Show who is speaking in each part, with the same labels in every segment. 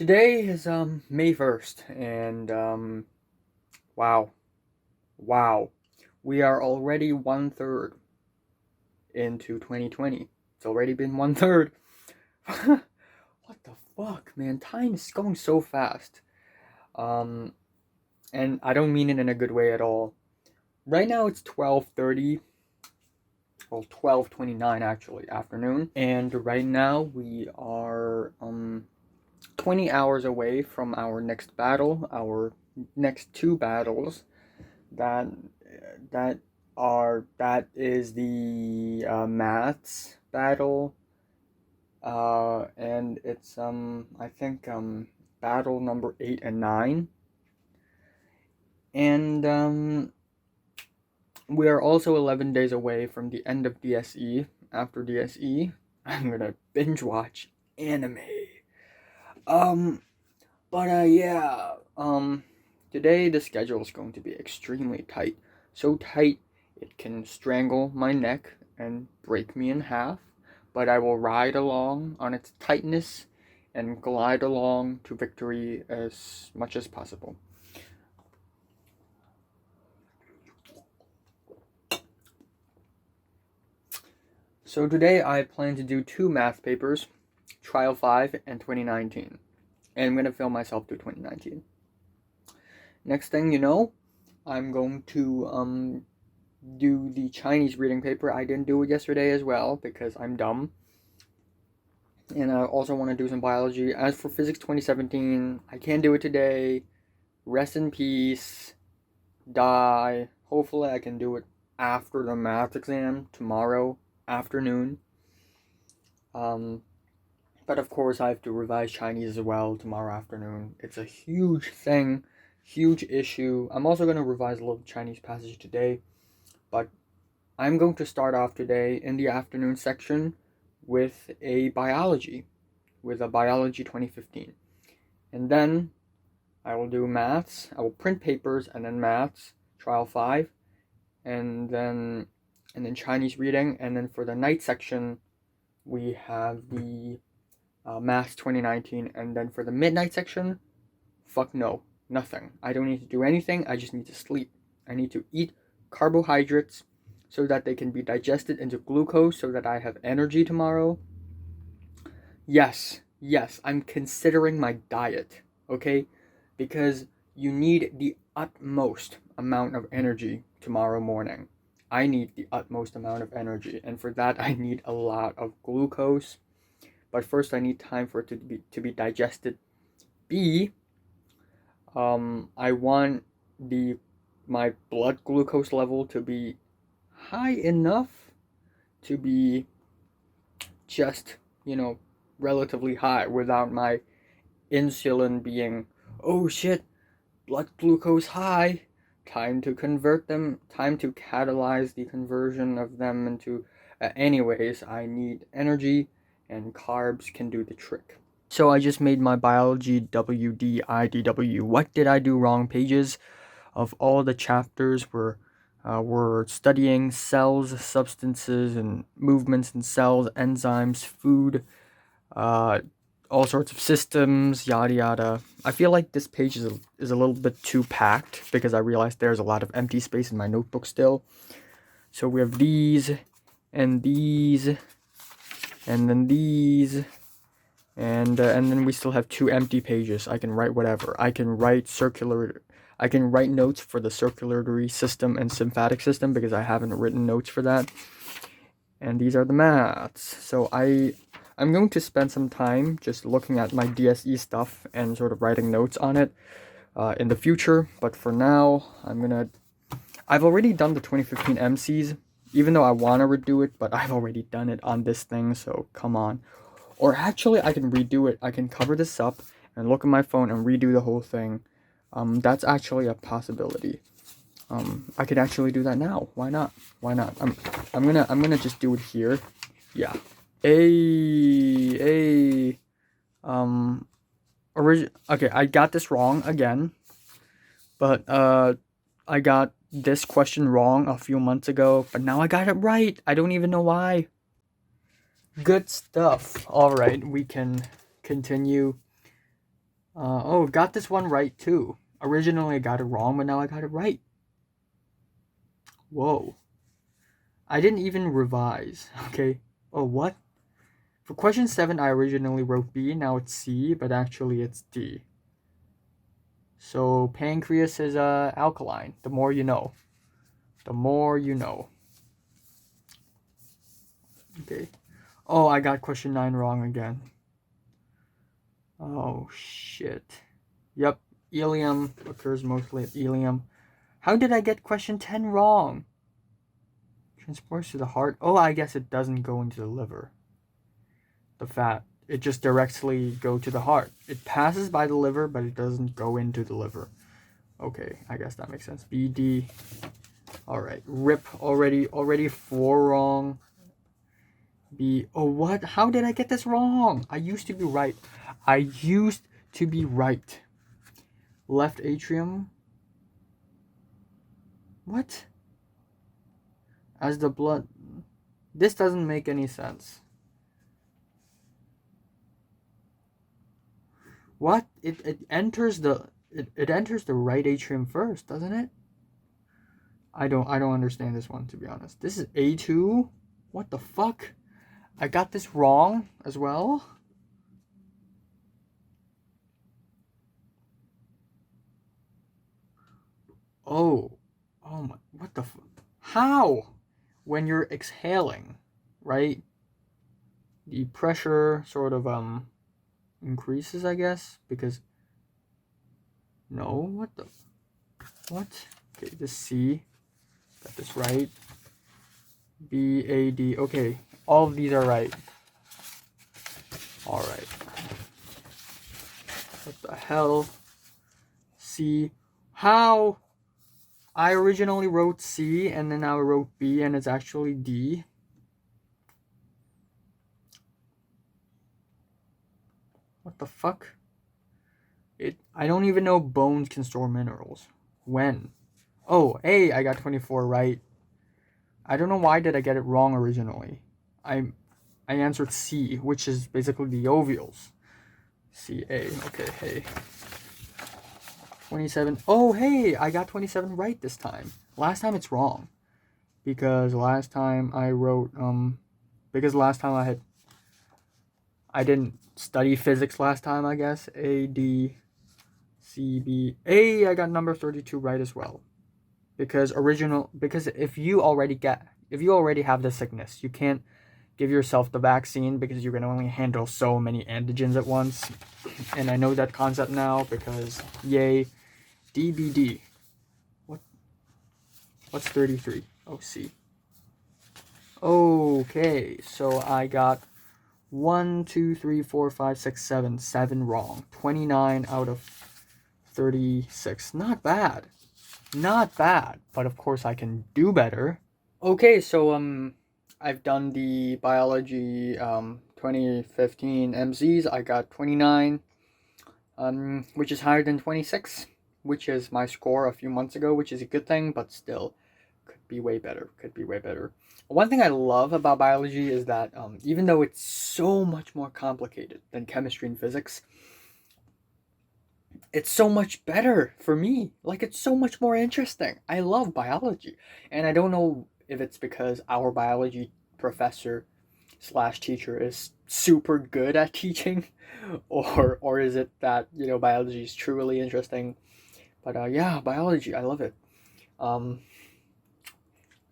Speaker 1: Today is May 1st and wow. Wow. We are already 1/3 into 2020. It's already been 1/3. What the fuck, man? Time is going so fast. Um and I don't mean it in a good way at all. Right now it's 12:30, well 12:29 actually, afternoon. And right now we are 20 hours away from our next battle, our next two battles that that is the maths battle, and it's I think battle number 8 and 9, and we are also 11 days away from the end of DSE. After DSE, I'm gonna binge watch anime. Um, but yeah, today the schedule is going to be extremely tight. So tight it can strangle my neck and break me in half, but I will ride along on its tightness and glide along to victory as much as possible. So today I plan to do two math papers, Trial 5 and 2019. And I'm going to film myself through 2019. Next thing you know, I'm going to do the Chinese reading paper. I didn't do it yesterday as well because I'm dumb. And I also want to do some biology. As for physics 2017, I can't do it today. Rest in peace. Die. Hopefully I can do it after the math exam tomorrow afternoon. But of course I have to revise Chinese as well tomorrow afternoon. It's a huge thing, huge issue. I'm also going to revise a little Chinese passage today, but I'm going to start off today in the afternoon section with a biology 2015. And then I will do maths. I will print papers and then maths, trial 5, and then Chinese reading, and then for the night section we have the maths 2019, and then for the midnight section, fuck no, nothing. I don't need to do anything. I just need to sleep. I need to eat carbohydrates so that they can be digested into glucose so that I have energy tomorrow. Yes, I'm considering my diet, okay? Because you need the utmost amount of energy tomorrow morning. I need the utmost amount of energy, and for that I need a lot of glucose. But first I need time for it to be digested. B, I want my blood glucose level to be high enough to be just, relatively high without my insulin being, oh shit, blood glucose high, time to convert them, time to catalyze the conversion of them into, anyways, I need energy, and carbs can do the trick. So I just made my biology WDIDW. What did I do wrong pages of all the chapters where we're studying cells, substances, and movements in cells, enzymes, food, all sorts of systems, yada yada. I feel like this page is a little bit too packed because I realized there's a lot of empty space in my notebook still. So we have these, and these, and then these, and then we still have two empty pages. I can write whatever. I can write notes for the circulatory system and sympathetic system because I haven't written notes for that. And these are the maths. So I'm going to spend some time just looking at my DSE stuff and sort of writing notes on it in the future. But for now, I've already done the 2015 MCs, even though I want to redo it, but I've already done it on this thing, so come on. Or actually, I can redo it. I can cover this up and look at my phone and redo the whole thing. That's actually a possibility. I could actually do that now. Why not? I'm gonna just do it here. Yeah. Okay, I got this wrong again. But I got this question wrong a few months ago, but now I got it right. I don't even know why. Good stuff. All right, we can continue. Oh, got this one right too. Originally I got it wrong, but now I got it right. Whoa. I didn't even revise. Okay. Oh, what? For question 7, I originally wrote B, now it's C, but actually it's D. So pancreas is alkaline. The more you know. The more you know. Okay. Oh, I got question 9 wrong again. Oh, shit. Yep. Ileum occurs mostly at ileum. How did I get question 10 wrong? Transports to the heart. Oh, I guess it doesn't go into the liver. The fat. It just directly go to the heart. It passes by the liver, but it doesn't go into the liver. Okay, I guess that makes sense. BD. Alright. RIP already 4 wrong. B. Oh, what? How did I get this wrong? I used to be right. Left atrium. What? As the blood. This doesn't make any sense. What? It enters the right atrium first, doesn't it? I don't understand this one, to be honest. This is A2? What the fuck? I got this wrong as well? Oh. Oh my, what the how? When you're exhaling, right? The pressure sort of increases, I guess, because no, what? Okay, this C. Got this right. B, A, D. Okay, all of these are right. All right. What the hell? C. How? I originally wrote C and then I wrote B and it's actually D. What the fuck? I don't even know bones can store minerals. When? Oh, A, I got 24 right. I don't know why did I get it wrong originally. I answered C, which is basically the ovules. CA. Okay, hey. 27. Oh, hey, I got 27 right this time. Last time it's wrong. Because last time I wrote, because last time I didn't study physics last time, I guess. A, D, C, B. A, I got number 32 right as well. Because if you already have the sickness, you can't give yourself the vaccine because you can only handle so many antigens at once. And I know that concept now because yay. DBD. What's 33? Oh, C. Okay, so I got 1, 2, 3, 4, 5, 6, 7 wrong. 29 out of 36. Not bad. Not bad. But of course I can do better. Okay, so I've done the biology 2015 MZs. I got 29, which is higher than 26, which is my score a few months ago, which is a good thing, but still could be way better. One thing I love about biology is that even though it's so much more complicated than chemistry and physics, it's so much better for me. Like, it's so much more interesting. I love biology. And I don't know if it's because our biology professor slash teacher is super good at teaching, or is it that, biology is truly interesting. But yeah, biology, I love it. I'm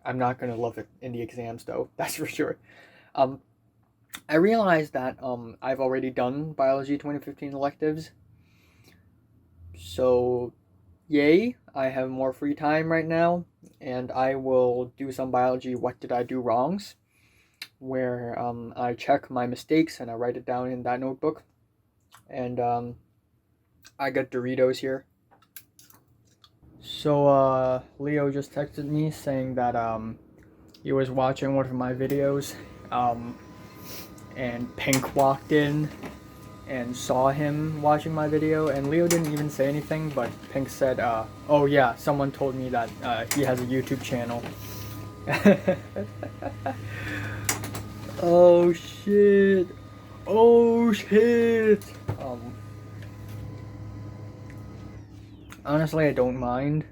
Speaker 1: not gonna love it in the exams though, that's for sure. I realized that I've already done biology 2015 electives, so yay, I have more free time right now, and I will do some biology what did I do wrongs, where I check my mistakes and I write it down in that notebook. And I got Doritos here. So Leo just texted me saying that he was watching one of my videos, and Pink walked in and saw him watching my video, and Leo didn't even say anything, but Pink said, oh yeah, someone told me that he has a YouTube channel. Oh shit. Oh shit. honestly, I don't mind.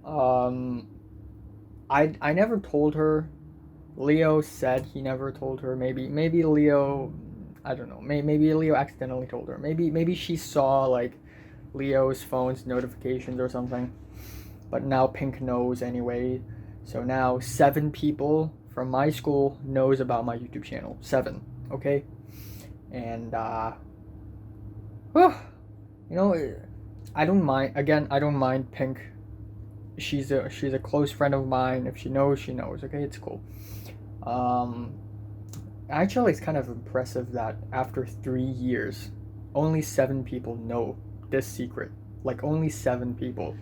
Speaker 1: Um, I never told her. Leo said he never told her. Maybe Leo, I don't know. Maybe Leo accidentally told her. Maybe she saw like Leo's phone's notifications or something. But now Pink knows anyway. So now 7 people from my school knows about my YouTube channel. 7, okay? And you know, I don't mind. Again, I don't mind Pink. She's a close friend of mine. If she knows, she knows. Okay, it's cool. Um, Actually, it's kind of impressive that after 3 years, only 7 people know this secret. Like only 7 people,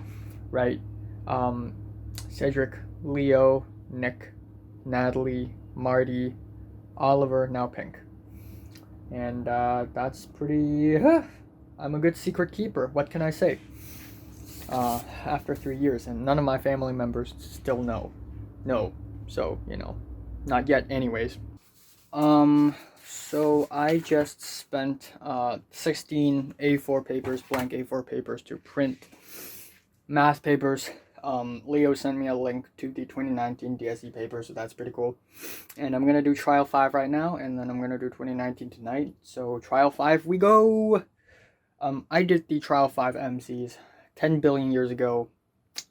Speaker 1: right? Um, Cedric, Leo, Nick, Natalie, Marty, Oliver, now Pink. And that's pretty. I'm a good secret keeper. What can I say? After 3 years, and none of my family members still know. No, so not yet. Anyways, so I just spent 16 A4 papers, blank A4 papers, to print math papers. Leo sent me a link to the 2019 DSE paper, so that's pretty cool. And I'm gonna do trial 5 right now, and then I'm gonna do 2019 tonight. So trial 5, we go. I did the trial 5 MCs 10 billion years ago,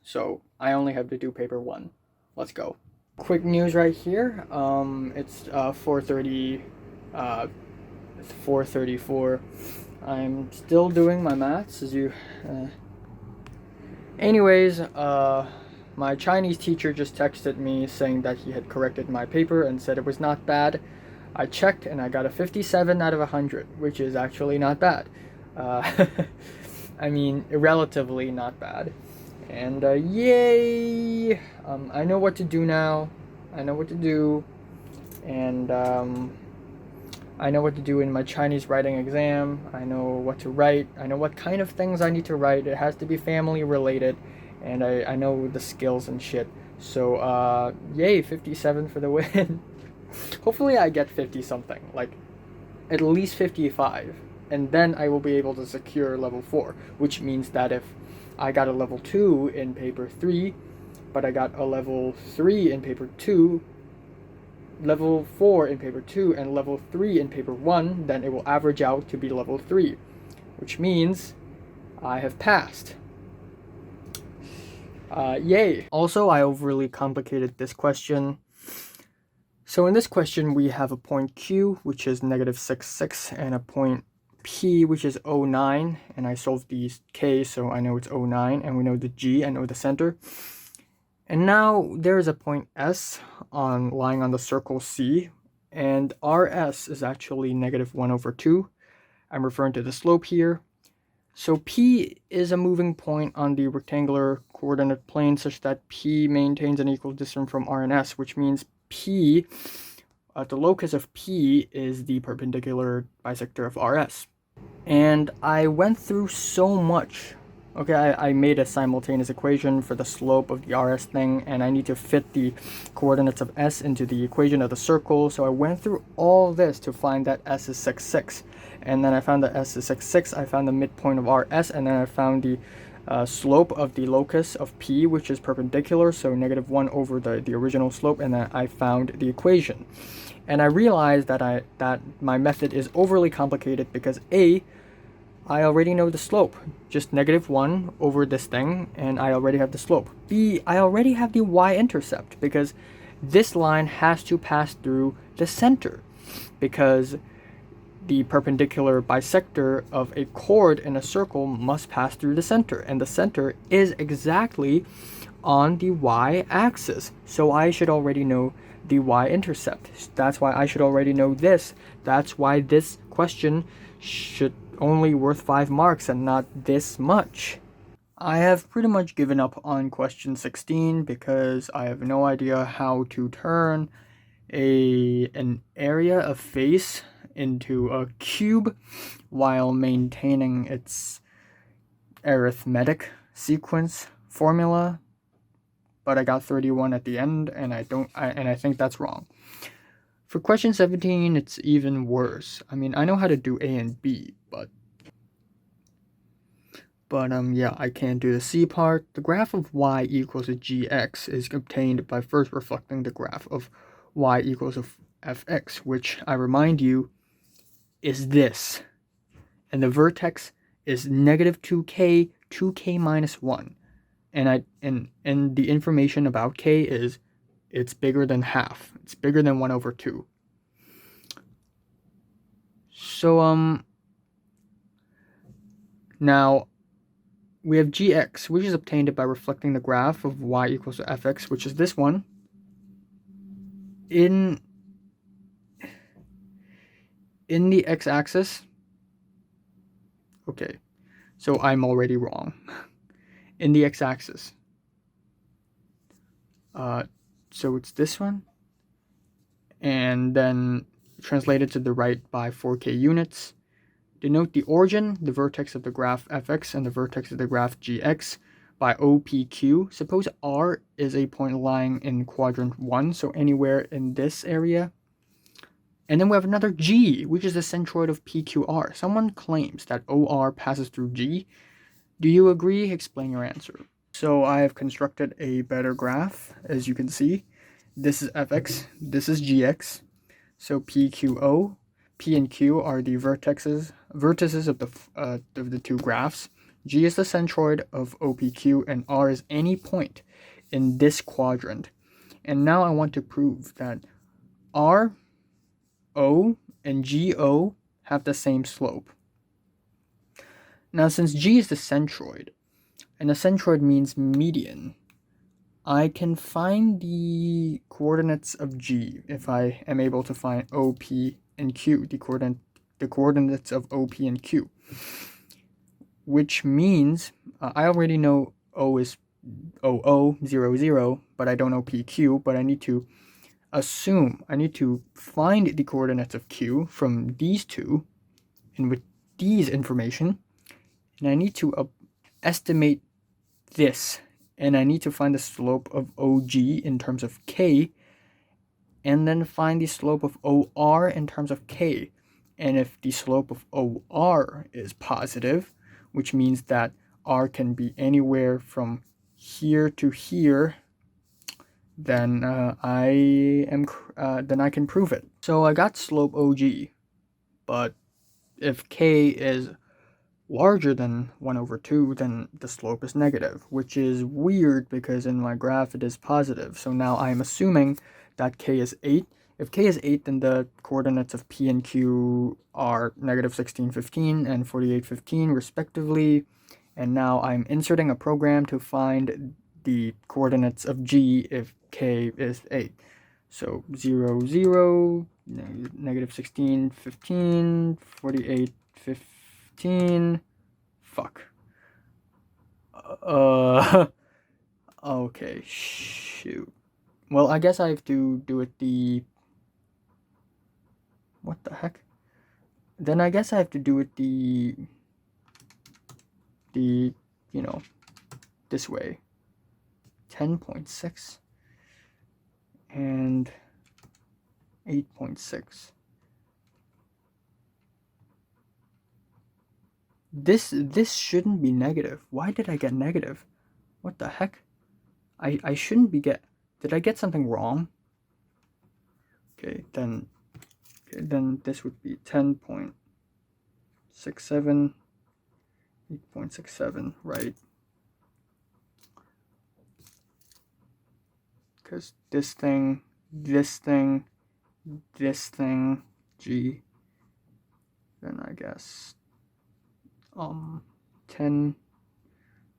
Speaker 1: so I only have to do paper 1. Let's go. Quick news right here. It's 4:30, 4:34. I'm still doing my maths as you. Anyways, my Chinese teacher just texted me saying that he had corrected my paper and said it was not bad. I checked and I got a 57 out of 100, which is actually not bad. I mean, relatively not bad. And yay! I know what to do now. I know what to do. And I know what to do in my Chinese writing exam. I know what to write. I know what kind of things I need to write. It has to be family related. And I know the skills and shit. So, yay, 57 for the win. Hopefully I get 50 something. Like, at least 55. And then I will be able to secure level 4. Which means that if I got a level 2 in paper 3, but I got a level 3 in paper 2, level 4 in paper 2, and level 3 in paper 1, then it will average out to be level 3, which means I have passed. Yay! Also, I overly complicated this question. So in this question, we have a point Q, which is -6,6, and a point P, which is 0,9, and I solved the K, so I know it's 0,9, and we know the G, I know the center. And now there is a point S lying on the circle C, and RS is actually -1/2. I'm referring to the slope here. So P is a moving point on the rectangular coordinate plane such that P maintains an equal distance from R and S, which means P, the locus of P is the perpendicular bisector of RS. And I went through so much. Okay, I made a simultaneous equation for the slope of the RS thing, and I need to fit the coordinates of S into the equation of the circle. So I went through all this to find that S is 6,6. And then I found that S is 6,6. I found the midpoint of RS, and then I found the slope of the locus of P, which is perpendicular, so -1 over the original slope, and then I found the equation. And I realized that my method is overly complicated because I already know the slope, just -1 over this thing, and I already have the slope. B, I already have the y-intercept because this line has to pass through the center because the perpendicular bisector of a chord in a circle must pass through the center, and the center is exactly on the y-axis. So I should already know the y-intercept. That's why I should already know this. That's why this question should only worth 5 marks and not this much. I have pretty much given up on question 16 because I have no idea how to turn an area of face into a cube while maintaining its arithmetic sequence formula. But I got 31 at the end, and I think that's wrong. For question 17, it's even worse. I mean, I know how to do A and B, But yeah, I can't do the C part. The graph of y equals a gx is obtained by first reflecting the graph of y equals of fx, which I remind you is this. And the vertex is negative 2k, 2k minus 1. And the information about k is it's bigger than half. It's bigger than 1 over 2. So now we have gx, which is obtained by reflecting the graph of y equals to fx, which is this one, in the x-axis. Okay, so I'm already wrong. In the x-axis. So it's this one, and then translated to the right by 4k units. Denote the origin, the vertex of the graph fx, and the vertex of the graph gx by OPQ. Suppose R is a point lying in quadrant 1, so anywhere in this area. And then we have another G, which is the centroid of PQR. Someone claims that OR passes through G. Do you agree? Explain your answer. So I have constructed a better graph, as you can see. This is fx, this is gx. So PQO, P and Q are the vertices of the two graphs. G is the centroid of OPQ, and R is any point in this quadrant. And now I want to prove that R, O, and GO have the same slope. Now, since G is the centroid, and the centroid means median, I can find the coordinates of G if I am able to find OP and Q, the coordinates of OP and Q. Which means I already know O is 00, 00, but I don't know PQ, but I need to find the coordinates of Q from these two, and with these information, and I need to estimate this, and I need to find the slope of OG in terms of K, and then find the slope of OR in terms of K. And if the slope of OR is positive, which means that R can be anywhere from here to here, then I can prove it. So I got slope OG, but if K is larger than 1 over 2, then the slope is negative, which is weird because in my graph it is positive. So now I'm assuming that K is 8. If K is 8, then the coordinates of P and Q are negative 16, 15, and 48, 15, respectively. And now I'm inserting a program to find the coordinates of G if K is 8. So 0, 0, negative 16, 15, 48, 15. Fuck. Okay, shoot. Well, I guess I have to do it what the heck? Then I guess I have to do it this way. 10.6 and 8.6. This shouldn't be negative. Why did I get negative? What the heck? I shouldn't be did I get something wrong? Okay, then this would be 10.67, 8.67, right? Because this thing, G, then I guess 10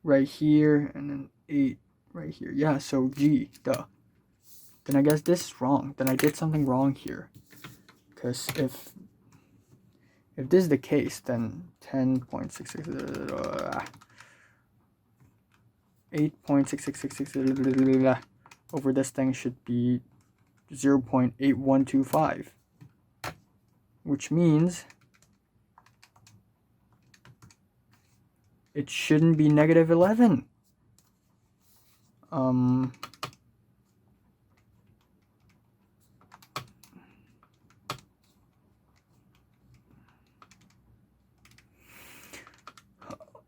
Speaker 1: right here, and then 8 right here. Yeah, so G, duh. Then I guess this is wrong. Then I did something wrong here. Because if this is the case, then 10.66, 8.6666 over this thing should be 0.8125, which means it shouldn't be negative 11.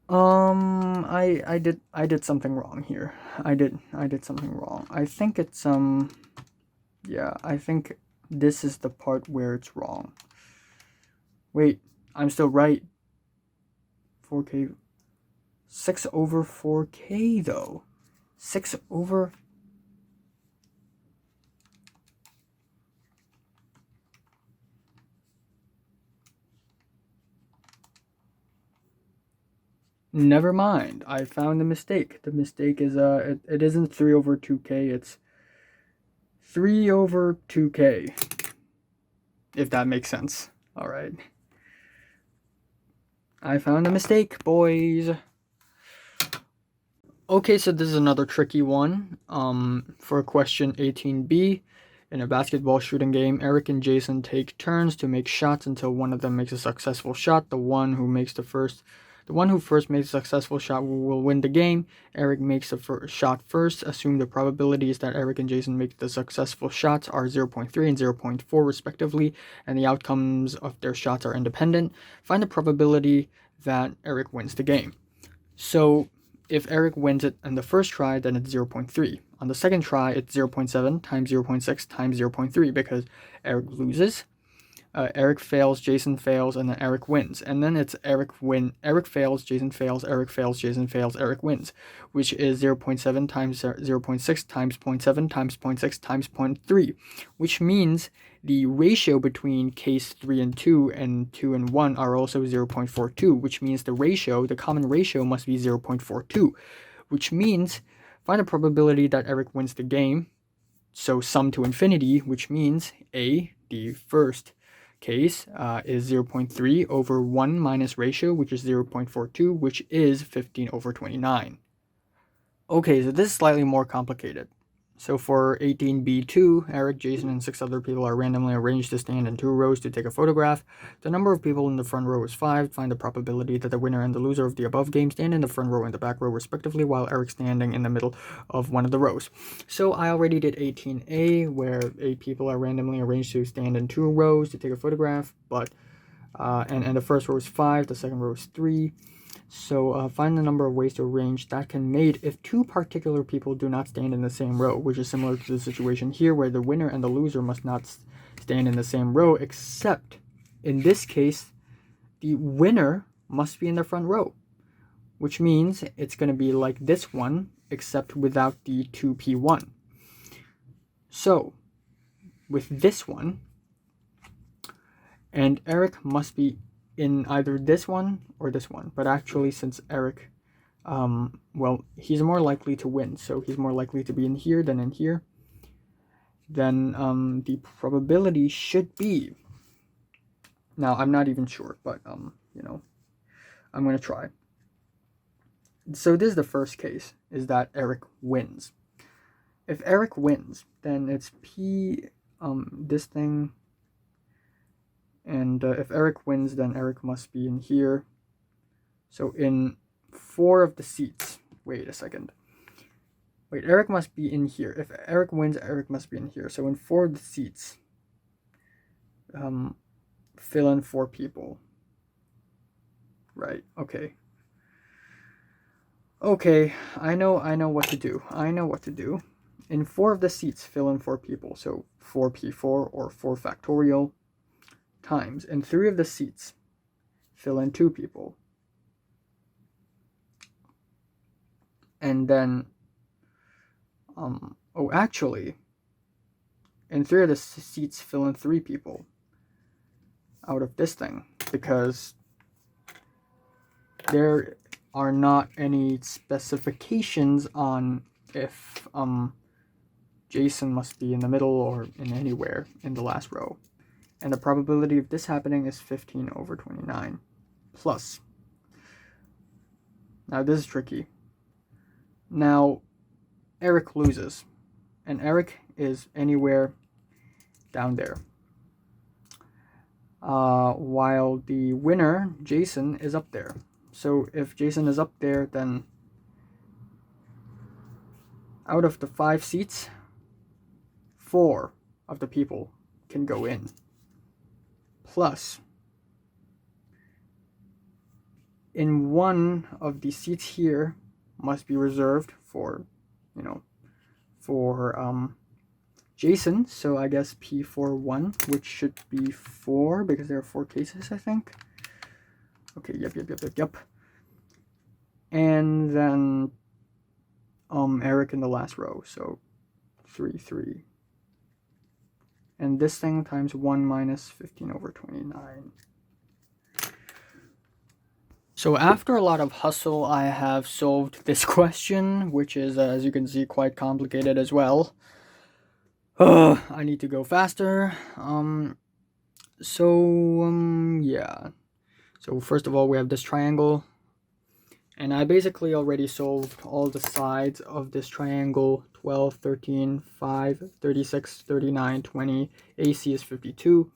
Speaker 1: I did something wrong here. I did something wrong. I think it's yeah, I think this is the part where it's wrong. Wait, I'm still right. 4K 6 over 4K though. 6 over. Never mind. I found the mistake. The mistake is it isn't 3 over 2K, it's 3 over 2K. If that makes sense. All right. I found a mistake, boys. Okay, so this is another tricky one. For question 18B, in a basketball shooting game, Eric and Jason take turns to make shots until one of them makes a successful shot. The one who first makes a successful shot will win the game. Eric makes a shot first. Assume the probabilities that Eric and Jason make the successful shots are 0.3 and 0.4 respectively, and the outcomes of their shots are independent. Find the probability that Eric wins the game. So if Eric wins it on the first try, then it's 0.3. On the second try, it's 0.7 times 0.6 times 0.3 because Eric loses. Eric fails, Jason fails, and then Eric wins. And then it's Eric fails, Jason fails, Eric fails, Jason fails, Eric wins, which is 0.7 times 0.6 times 0.7 times 0.6 times 0.3, which means the ratio between case 3 and 2 and 2 and 1 are also 0.42, which means the common ratio must be 0.42, which means find the probability that Eric wins the game. So sum to infinity, which means A, the first case, is 0.3 over 1 minus ratio, which is 0.42, which is 15 over 29. Okay, so this is slightly more complicated. So for 18B2, Eric, Jason, and 6 other people are randomly arranged to stand in 2 rows to take a photograph. The number of people in the front row is 5. Find the probability that the winner and the loser of the above game stand in the front row and the back row respectively, while Eric's standing in the middle of one of the rows. So I already did 18A, where 8 people are randomly arranged to stand in 2 rows to take a photograph, but and the first row is 5, the second row is 3. So find the number of ways to arrange that can mate if 2 particular people do not stand in the same row, which is similar to the situation here where the winner and the loser must not stand in the same row, except in this case, the winner must be in the front row, which means it's going to be like this one, except without the 2P1. So with this one, and Eric must be in either this one or this one, but actually since Eric, well, he's more likely to win, so he's more likely to be in here than in here, then the probability should be, now I'm not even sure, but you know, I'm gonna try. So this is the first case, is that Eric wins. If Eric wins, then it's P, this thing, and if Eric wins, then Eric must be in here. So in 4 of the seats, wait a second. Wait, Eric must be in here. If Eric wins, Eric must be in here. So in 4 of the seats, fill in 4 people. Right, okay. Okay, I know what to do. In 4 of the seats, fill in 4 people. So 4p4 or 4 factorial times. In 3 of the seats, fill in 2 people. And then, actually, in 3 of the seats, fill in 3 people out of this thing, because there are not any specifications on if Jason must be in the middle or in anywhere in the last row. And the probability of this happening is 15 over 29 plus. Now this is tricky. Now Eric loses, and Eric is anywhere down there, while the winner, Jason, is up there. So if Jason is up there, then out of the 5 seats, 4 of the people can go in. Plus, in one of the seats here must be reserved for, for Jason. So I guess P41, which should be 4 because there are 4 cases, I think. Okay, yep. And then Eric in the last row, so 3. And this thing times 1 minus 15 over 29. So after a lot of hustle, I have solved this question, which is, as you can see, quite complicated as well. I need to go faster. Yeah. So first of all, we have this triangle. And I basically already solved all the sides of this triangle. 12, 13, 5, 36, 39, 20. AC is 52.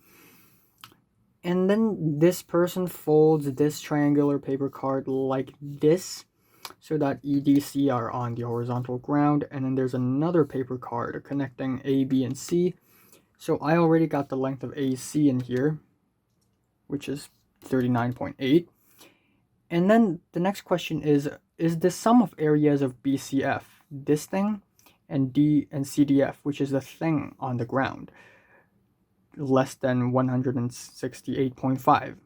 Speaker 1: And then this person folds this triangular paper card like this, so that EDC are on the horizontal ground. And then there's another paper card connecting A, B, and C. So I already got the length of AC in here, which is 39.8. And then the next question is the sum of areas of BCF, this thing, and D and CDF, which is the thing on the ground, less than 168.5.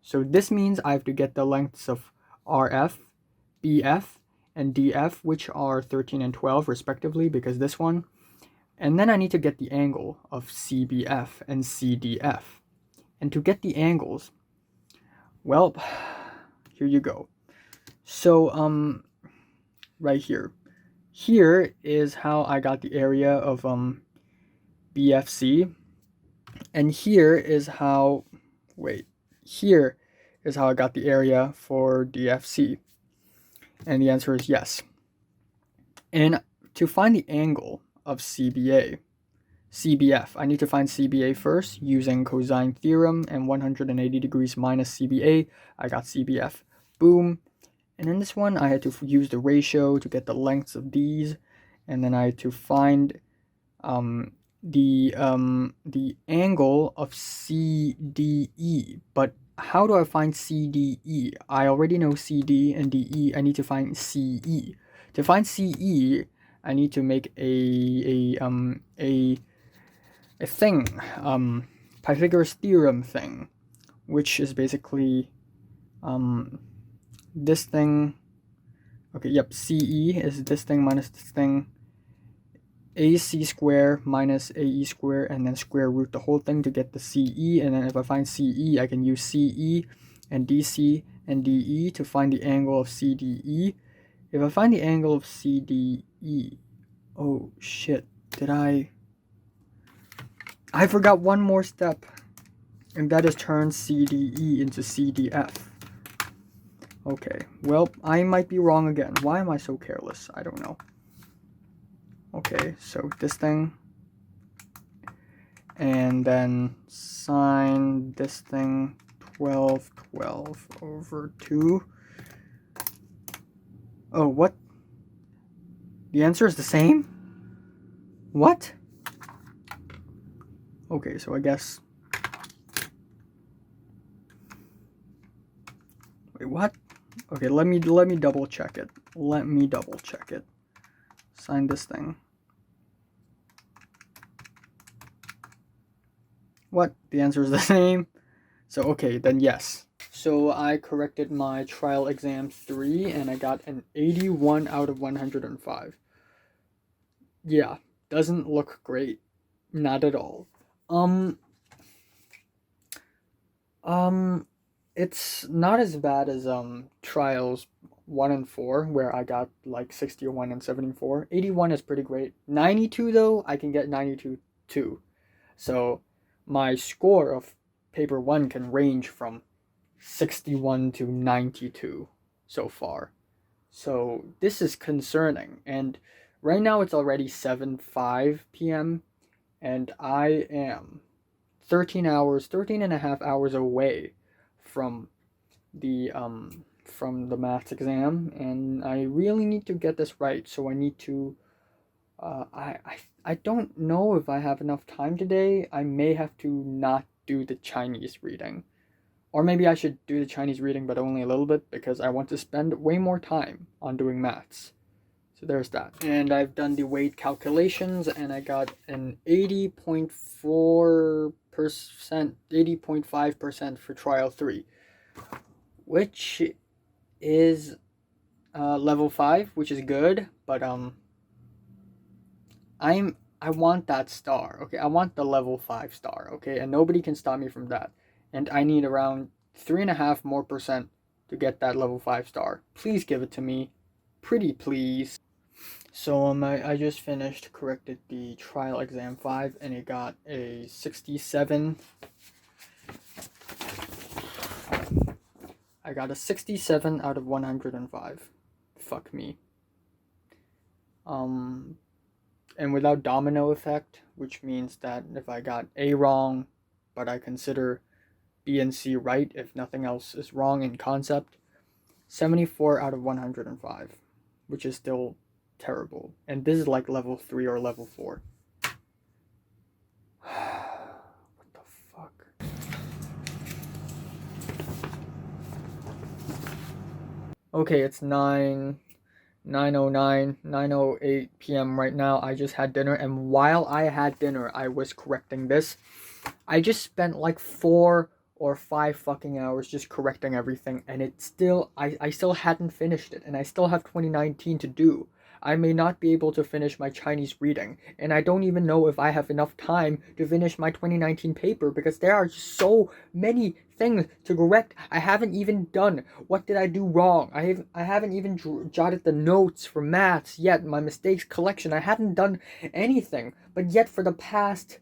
Speaker 1: So this means I have to get the lengths of RF, BF, and DF, which are 13 and 12 respectively, because this one. And then I need to get the angle of CBF and CDF. And to get the angles, well, here you go. So, right here. Here is how I got the area of BFC. And here is how I got the area for DFC. And the answer is yes. And to find the angle of CBF, I need to find CBA first using cosine theorem, and 180 degrees minus CBA, I got CBF. Boom. And in this one, I had to use the ratio to get the lengths of these, and then I had to find the angle of CDE. But how do I find CDE? I already know CD and DE. I need to find CE. To find CE, I need to make a thing, Pythagoras theorem thing, which is basically this thing. Okay, yep, CE is this thing minus this thing, AC square minus AE square, and then square root the whole thing to get the CE. And then if I find CE, I can use CE and DC and DE to find the angle of CDE. If I find the angle of CDE, oh shit, I forgot one more step, and that is turn CDE into CDF. Okay, well, I might be wrong again. Why am I so careless? I don't know. Okay, so this thing, and then sine this thing, 12 over 2. Oh, what? The answer is the same? What? Okay, so I guess... Wait, what? Okay, let me double check it. Sine this thing. What? The answer is the same? So, okay, then yes. So I corrected my trial exam 3, and I got an 81 out of 105. Yeah, doesn't look great. Not at all. It's not as bad as trials 1 and 4, where I got like 61 and 74. 81 is pretty great. 92 though, I can get 92 too. So my score of paper 1 can range from 61 to 92 so far. So this is concerning. And right now it's already 7:05 p.m. and I am 13 and a half hours away from the maths exam, and I really need to get this right. So I need to I don't know if I have enough time today. I may have to not do the Chinese reading. Or maybe I should do the Chinese reading, but only a little bit, because I want to spend way more time on doing maths. So there's that. And I've done the weight calculations, and I got an 80.4%, 80.5% for trial 3, which is level 5, which is good, but I want that star, okay? I want the level 5 star, okay? And nobody can stop me from that. And I need around 3.5% more to get that level 5 star. Please give it to me. Pretty please. So I just finished, corrected the trial exam 5, and it got a 67. I got a 67 out of 105. Fuck me. And without domino effect, which means that if I got A wrong, but I consider B and C right if nothing else is wrong in concept, 74 out of 105, which is still terrible. And this is like level 3 or level 4. What the fuck? Okay, it's 9:08 p.m. right now. I just had dinner, and while I had dinner, I was correcting this. I just spent like 4 or 5 fucking hours just correcting everything, and it still, I still hadn't finished it, and I still have 2019 to do. I may not be able to finish my Chinese reading, and I don't even know if I have enough time to finish my 2019 paper, because there are just so many things to correct. I haven't even done what did I do wrong. I haven't even jotted the notes for maths yet, my mistakes collection. I haven't done anything, but yet for the past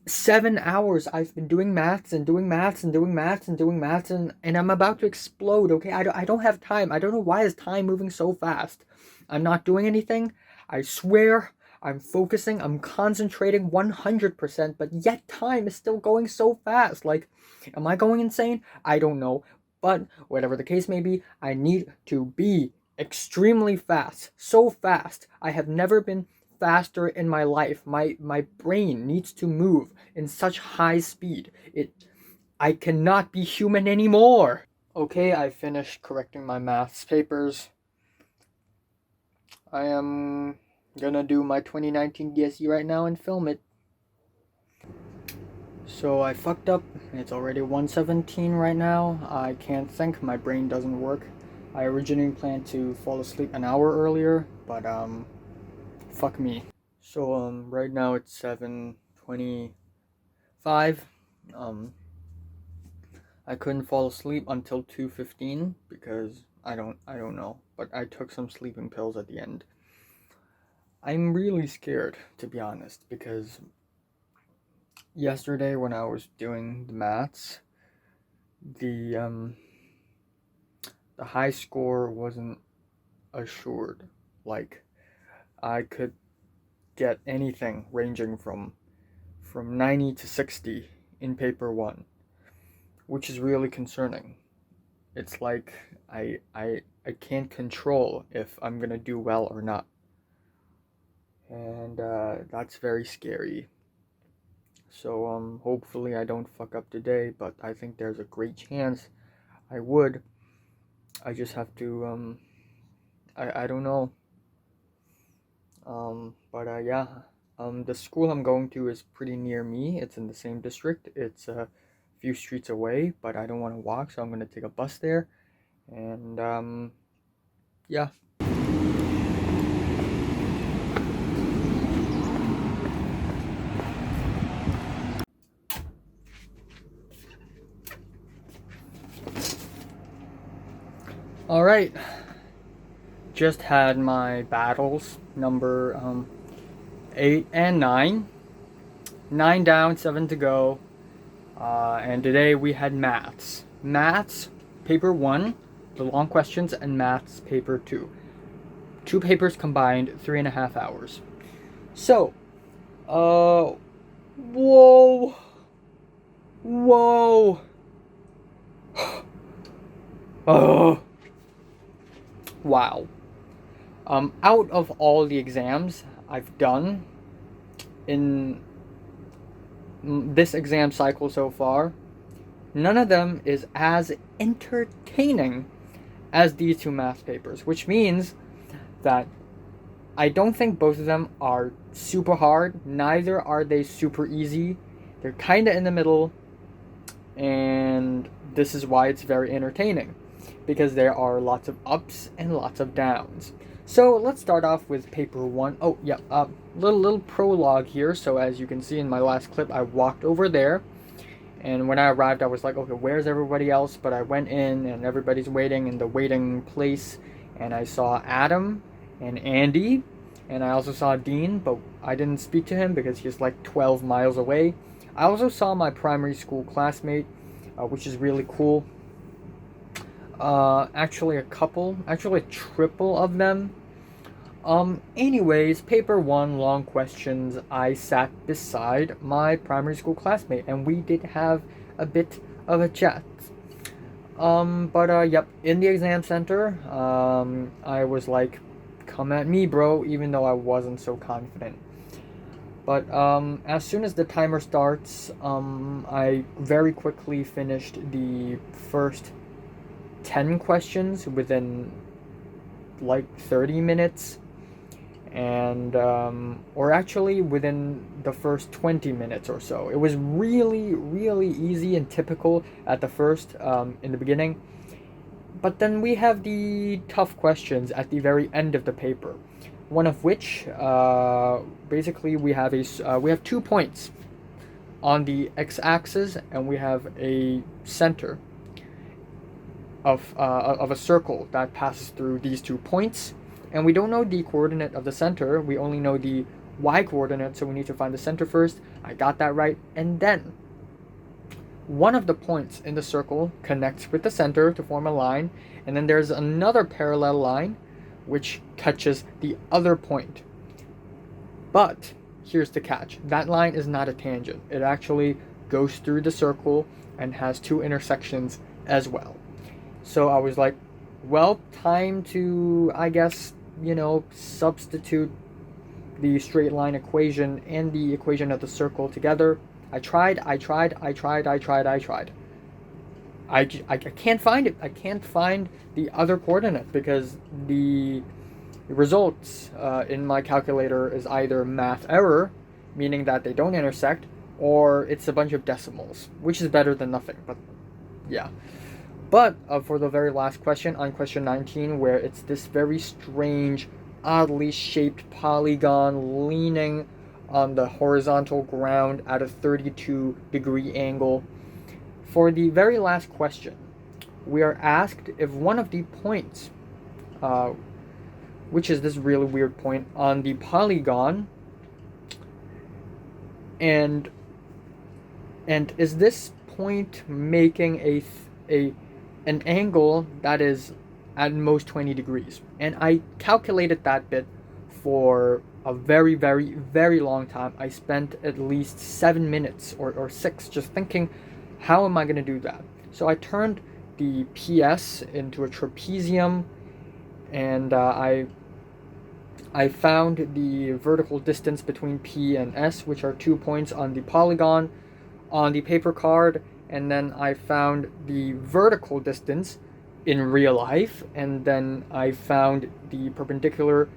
Speaker 1: 7 hours I've been doing maths and doing maths and doing maths and doing maths, and I'm about to explode, okay? I don't have time. I don't know why is time moving so fast. I'm not doing anything. I swear I'm focusing. I'm concentrating 100%, but yet time is still going so fast. Like, am I going insane? I don't know. But whatever the case may be, I need to be extremely fast. So fast. I have never been faster in my life. My brain needs to move in such high speed. I cannot be human anymore. Okay, I finished correcting my maths papers. I am gonna do my 2019 DSE right now and film it. So I fucked up. It's already 1:17 right now. I can't think. My brain doesn't work. I originally planned to fall asleep an hour earlier, but fuck me. So right now it's 7:25. I couldn't fall asleep until 2:15 because I don't know, but I took some sleeping pills at the end. I'm really scared, to be honest, because yesterday when I was doing the maths, the high score wasn't assured. Like, I could get anything ranging from 90 to 60 in paper 1, which is really concerning. It's like I can't control if I'm gonna do well or not, and that's very scary. So hopefully I don't fuck up today, but I think there's a great chance I would. I just have to I don't know. But yeah. The school I'm going to is pretty near me. It's in the same district. It's a few streets away, but I don't want to walk, so I'm gonna take a bus there. And yeah. All right. Just had my battles number 8 and 9. 9 down, 7 to go. And today we had maths. Maths, paper 1, the long questions, and maths, paper 2. 2 papers combined, 3.5 hours. So, whoa. Whoa. Oh. Wow. Out of all the exams I've done in this exam cycle so far, none of them is as entertaining as these two math papers, which means that I don't think both of them are super hard. Neither are they super easy. They're kind of in the middle, and this is why it's very entertaining, because there are lots of ups and lots of downs. So let's start off with paper one. Oh yeah, little prologue here. So as you can see in my last clip, I walked over there, and when I arrived, I was like, okay, where's everybody else? But I went in, and everybody's waiting in the waiting place, and I saw Adam and Andy, and I also saw Dean, but I didn't speak to him because he's like 12 miles away. I also saw my primary school classmate, which is really cool. Actually a triple of them. Anyways, paper one, long questions. I sat beside my primary school classmate, and we did have a bit of a chat. Yep, in the exam center, I was like, come at me, bro, even though I wasn't so confident. But as soon as the timer starts, I very quickly finished the first 10 questions within like 30 minutes, and or actually within the first 20 minutes or so. It was really easy and typical at the first, in the beginning. But then we have the tough questions at the very end of the paper. One of which, basically, we have 2 points on the x-axis, and we have a center of a circle that passes through these 2 points. And we don't know the coordinate of the center. We only know the y-coordinate, so we need to find the center first. I got that right. And then one of the points in the circle connects with the center to form a line, and then there's another parallel line which touches the other point. But here's the catch. That line is not a tangent. It actually goes through the circle and has 2 intersections as well. So I was like, well, time to, I guess, substitute the straight line equation and the equation of the circle together. I tried. I can't find it. I can't find the other coordinate because the results in my calculator is either math error, meaning that they don't intersect, or it's a bunch of decimals, which is better than nothing. But yeah. But for the very last question, on question 19, where it's this very strange, oddly shaped polygon leaning on the horizontal ground at a 32-degree angle. For the very last question, we are asked if one of the points, which is this really weird point on the polygon, and is this point making an angle that is at most 20 degrees. And I calculated that bit for a very long time. I spent at least 7 minutes or 6 just thinking, how am I going to do that? So I turned the PS into a trapezium, and I found the vertical distance between P and S, which are 2 points on the polygon on the paper card, and then I found the vertical distance in real life, and then I found the perpendicular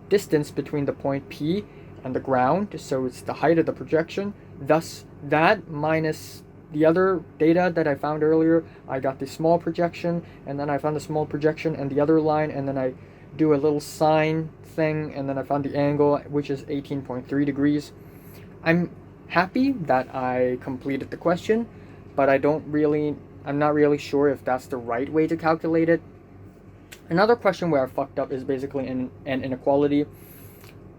Speaker 1: distance between the point P and the ground, so it's the height of the projection. Thus, that minus the other data that I found earlier, I got the small projection, and then I found the small projection and the other line, and then I do a little sine thing, and then I found the angle, which is 18.3 degrees. I'm happy that I completed the question, but I'm not really sure if that's the right way to calculate it. Another question where I fucked up is basically an inequality.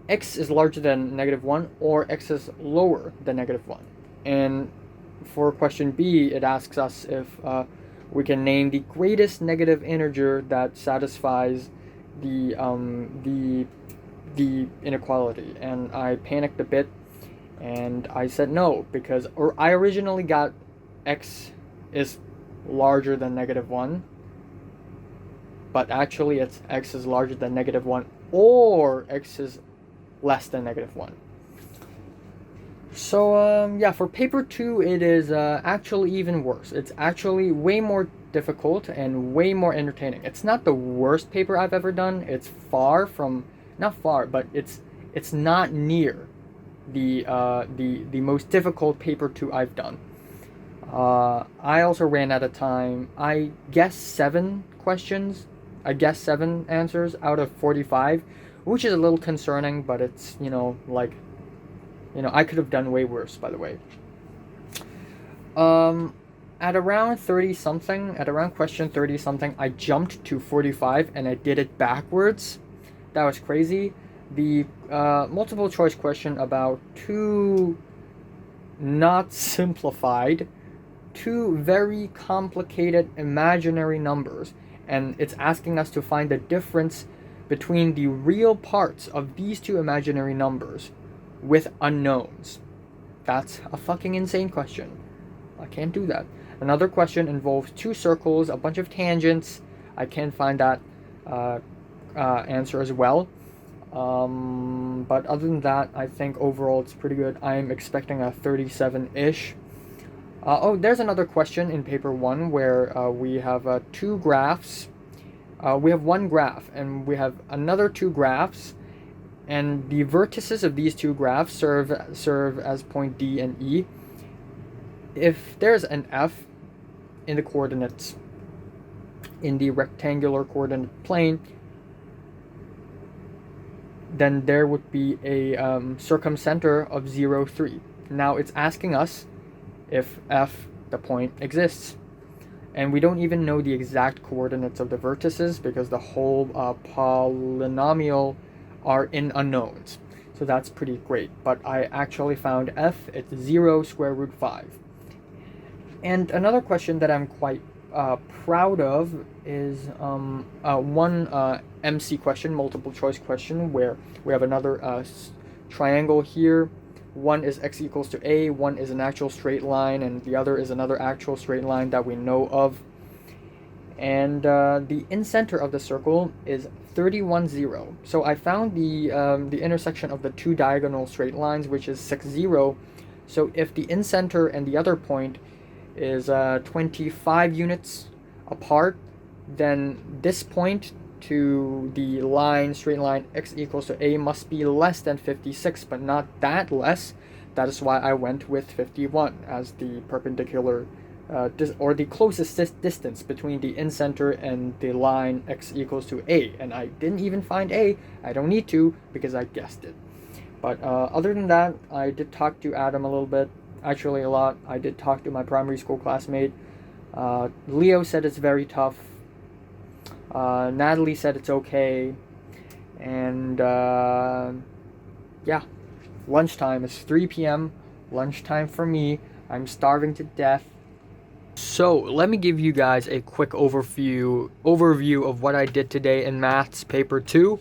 Speaker 1: X is larger than -1 or x is lower than -1. And for question B, it asks us if we can name the greatest negative integer that satisfies the inequality. And I panicked a bit, and I said no, because I originally got x is larger than -1, but actually it's x is larger than -1 or x is less than -1. So yeah, for paper 2 it is actually even worse. It's actually way more difficult and way more entertaining. It's not the worst paper I've ever done. It's far from, not far, but it's not near the most difficult paper 2 I've done. I also ran out of time. I guessed 7 questions. I guessed 7 answers out of 45, which is a little concerning, but it's, like, I could have done way worse, by the way. At around 30 something, at around question 30 something, I jumped to 45 and I did it backwards. That was crazy. The multiple choice question about two not simplified, two very complicated imaginary numbers, and it's asking us to find the difference between the real parts of these two imaginary numbers with unknowns. That's a fucking insane question. I can't do that. Another question involves two circles, a bunch of tangents. I can't find that answer as well. But other than that, I think overall it's pretty good. I'm expecting a 37-ish. Oh, there's another question in paper 1 where we have 2 graphs. We have 1 graph and we have another 2 graphs, and the vertices of these 2 graphs serve as point D and E. If there's an F in the coordinates in the rectangular coordinate plane, then there would be a circumcenter of 0, 3. Now it's asking us if F, the point, exists. And we don't even know the exact coordinates of the vertices because the whole polynomial are in unknowns. So that's pretty great. But I actually found F, it's 0 square root 5. And another question that I'm quite proud of is one MC question, multiple choice question, where we have another triangle here. One is x equals to a, one is an actual straight line, and the other is another actual straight line that we know of. And the incenter of the circle is 31, 0. So I found the intersection of the two diagonal straight lines, which is 6, 0. So if the incenter and the other point is 25 units apart, then this point to the line, straight line x equals to a must be less than 56, but not that less. That is why I went with 51 as the perpendicular or the closest distance between the incenter and the line x equals to a. And I didn't even find a. I don't need to because I guessed it. But other than that, I did talk to Adam a little bit. Actually, a lot. I did talk to my primary school classmate. Leo said it's very tough. Natalie said it's okay. And yeah, lunchtime is 3 p.m. Lunchtime for me. I'm starving to death. So let me give you guys a quick overview of what I did today in maths paper 2.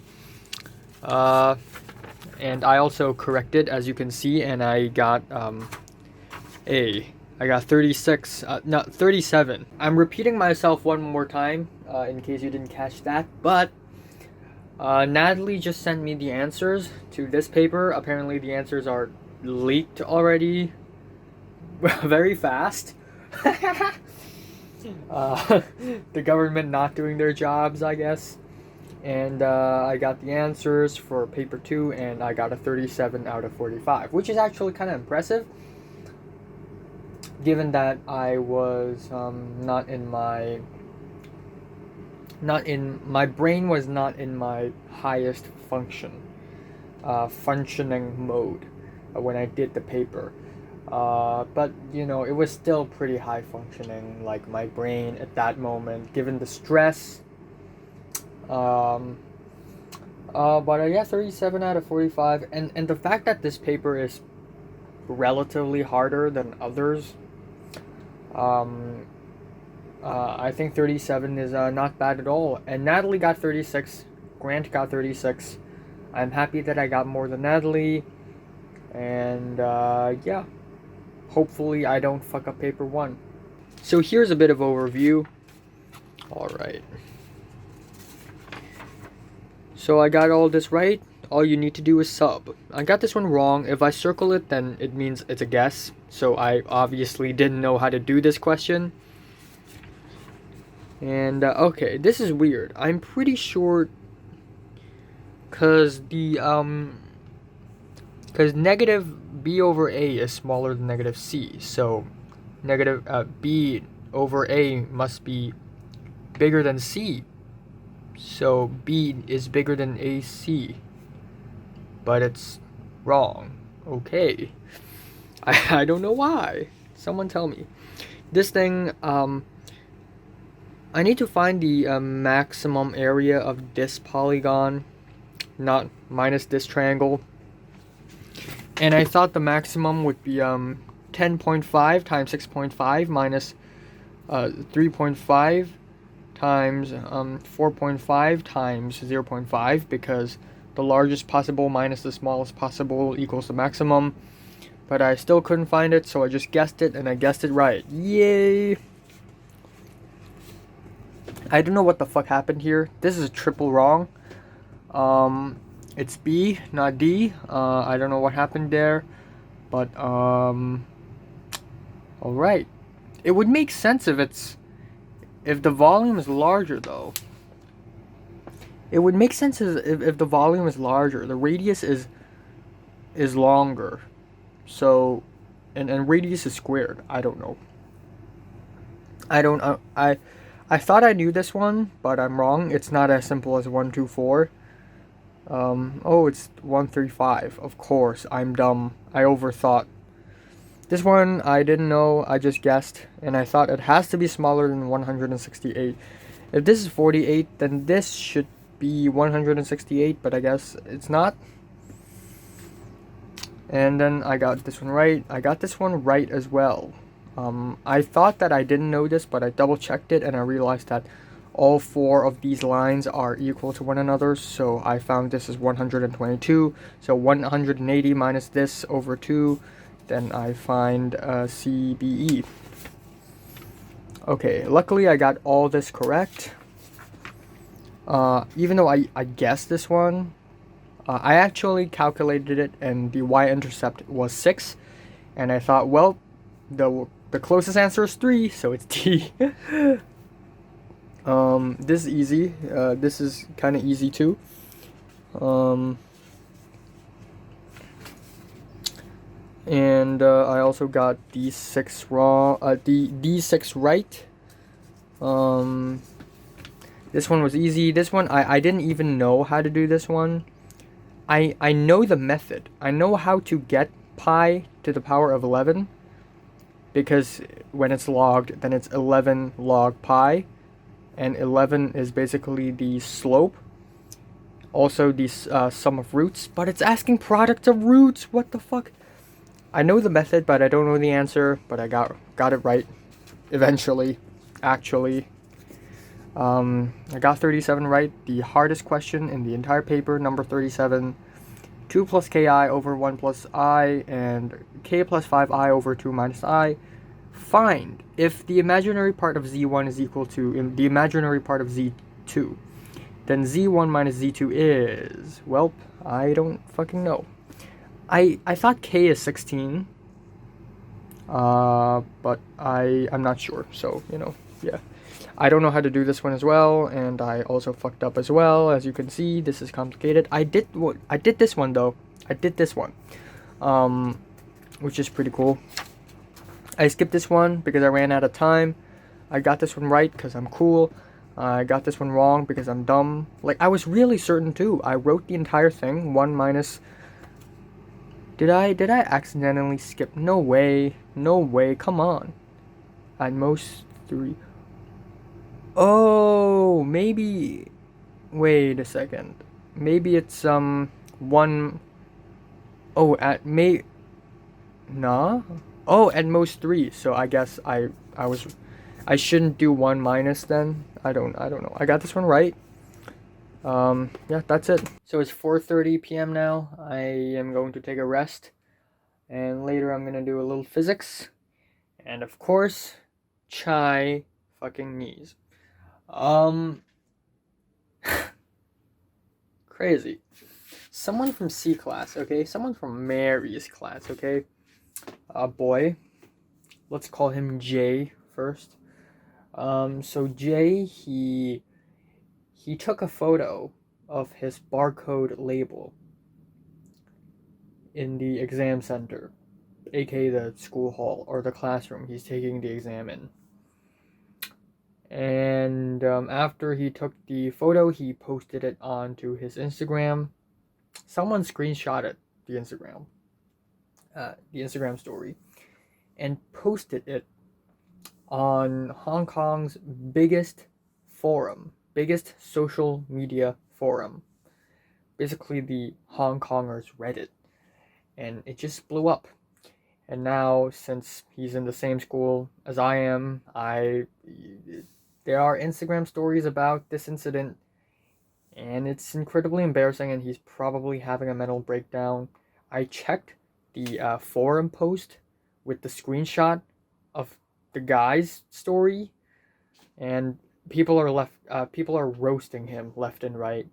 Speaker 1: And I also corrected, as you can see, and I got I got 36, no, 37. I'm repeating myself one more time, in case you didn't catch that, but Natalie just sent me the answers to this paper. Apparently the answers are leaked already very fast. The government not doing their jobs, I guess. And I got the answers for paper 2, and I got a 37 out of 45, which is actually kind of impressive, given that I was my brain was not in my highest functioning mode when I did the paper. But it was still pretty high functioning, like my brain at that moment, given the stress. But yeah, 37 out of 45, and the fact that this paper is relatively harder than others, I think 37 is not bad at all. And Natalie got 36, Grant got 36. I'm happy that I got more than Natalie, and yeah, hopefully I don't fuck up paper 1. So here's a bit of overview. Alright. So I got all this right. all you need to do is sub. I got this one wrong. If I circle it, then it means it's a guess. So I obviously didn't know how to do this question. And okay, this is weird. I'm pretty sure because negative b over a is smaller than negative c, so negative b over a must be bigger than c, so b is bigger than ac, but it's wrong. Okay. I don't know why. Someone tell me. This thing, I need to find the maximum area of this polygon, not minus this triangle. And I thought the maximum would be 10.5 times 6.5 minus 3.5 times 4.5 times 0.5, because the largest possible minus the smallest possible equals the maximum. But I still couldn't find it, so I just guessed it, and I guessed it right. Yay! I don't know what the fuck happened here. This is triple wrong. It's B, not D. I don't know what happened there, but alright. It would make sense if the volume is larger, though. It would make sense if the volume is larger. The radius is longer. So, and radius is squared. I don't know. I thought I knew this one, but I'm wrong. It's not as simple as 1, 2, 4. Oh, it's 135. Of course, I'm dumb. I overthought. This one I didn't know. I just guessed, and I thought it has to be smaller than 168. If this is 48, then this should be 168, but I guess it's not. And then I got this one right. I got this one right as well. I thought that I didn't know this, but I double checked it and I realized that all 4 of these lines are equal to one another. So I found this is 122. So 180 minus this over 2. Then I find CBE. Okay, luckily I got all this correct. Even though I guessed this one, I actually calculated it, and the y-intercept was 6, and I thought, well, the closest answer is 3, so it's D. This is easy. This is kind of easy too. And I also got D6 wrong. D6 right. This one was easy. This one I didn't even know how to do this one. I know the method. I know how to get pi to the power of 11, because when it's logged, then it's 11 log pi, and 11 is basically the slope. Also the sum of roots, but it's asking product of roots. What the fuck? I know the method, but I don't know the answer. But I got it right eventually. Actually, I got 37 right. The hardest question in the entire paper, number 37. 2 plus ki over 1 plus I, and k plus 5i over 2 minus I. Find if the imaginary part of z1 is equal to the imaginary part of z2. Then z1 minus z2 is... Well, I don't fucking know. I thought k is 16. But I'm not sure. So, yeah. I don't know how to do this one as well, and I also fucked up as well. As you can see, this is complicated. I did this one though. I did this one, which is pretty cool. I skipped this one because I ran out of time. I got this one right because I'm cool. I got this one wrong because I'm dumb. Like, I was really certain too. I wrote the entire thing. 1 minus... Did I accidentally skip? No way. No way. Come on. At most 3... Oh, maybe... Wait a second. Maybe it's, 1... Oh, Nah? Oh, at most 3. So I guess I shouldn't do 1 minus then. I don't know. I got this one right. Yeah, that's it. So it's 4:30 p.m. now. I am going to take a rest. And later I'm gonna do a little physics. And of course, Chinese. Crazy. someone from C class, okay? Someone from Mary's class, okay? A boy. Let's call him Jay first. So Jay, he took a photo of his barcode label in the exam center, aka the school hall or the classroom he's taking the exam in. And after he took the photo, he posted it onto his Instagram. Someone screenshotted the Instagram story, and posted it on Hong Kong's biggest social media forum, basically the Hong Kongers Reddit, and it just blew up. And now, since he's in the same school as I am, there are Instagram stories about this incident, and it's incredibly embarrassing, and he's probably having a mental breakdown. I checked the forum post with the screenshot of the guy's story, and people are roasting him left and right.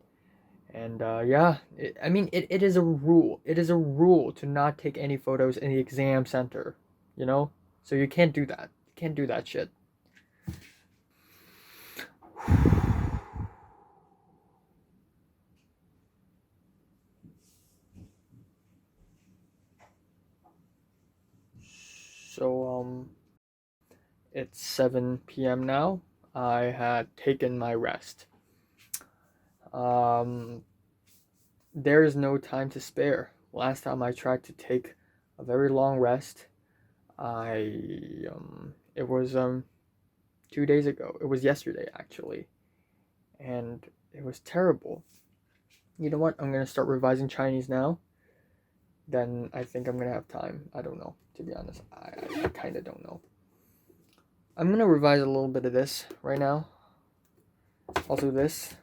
Speaker 1: And yeah, it is a rule. It is a rule to not take any photos in the exam center, you know? So you can't do that. You can't do that shit. So, it's 7 p.m. now. I had taken my rest. Um, there is no time to spare. Last time I tried to take a very long rest, it was 2 days ago. It was yesterday actually, and it was terrible. You know what? I'm gonna start revising Chinese now. Then I think I'm gonna have time. I don't know, to be honest. I kind of don't know. I'm gonna revise a little bit of this right now. Also this.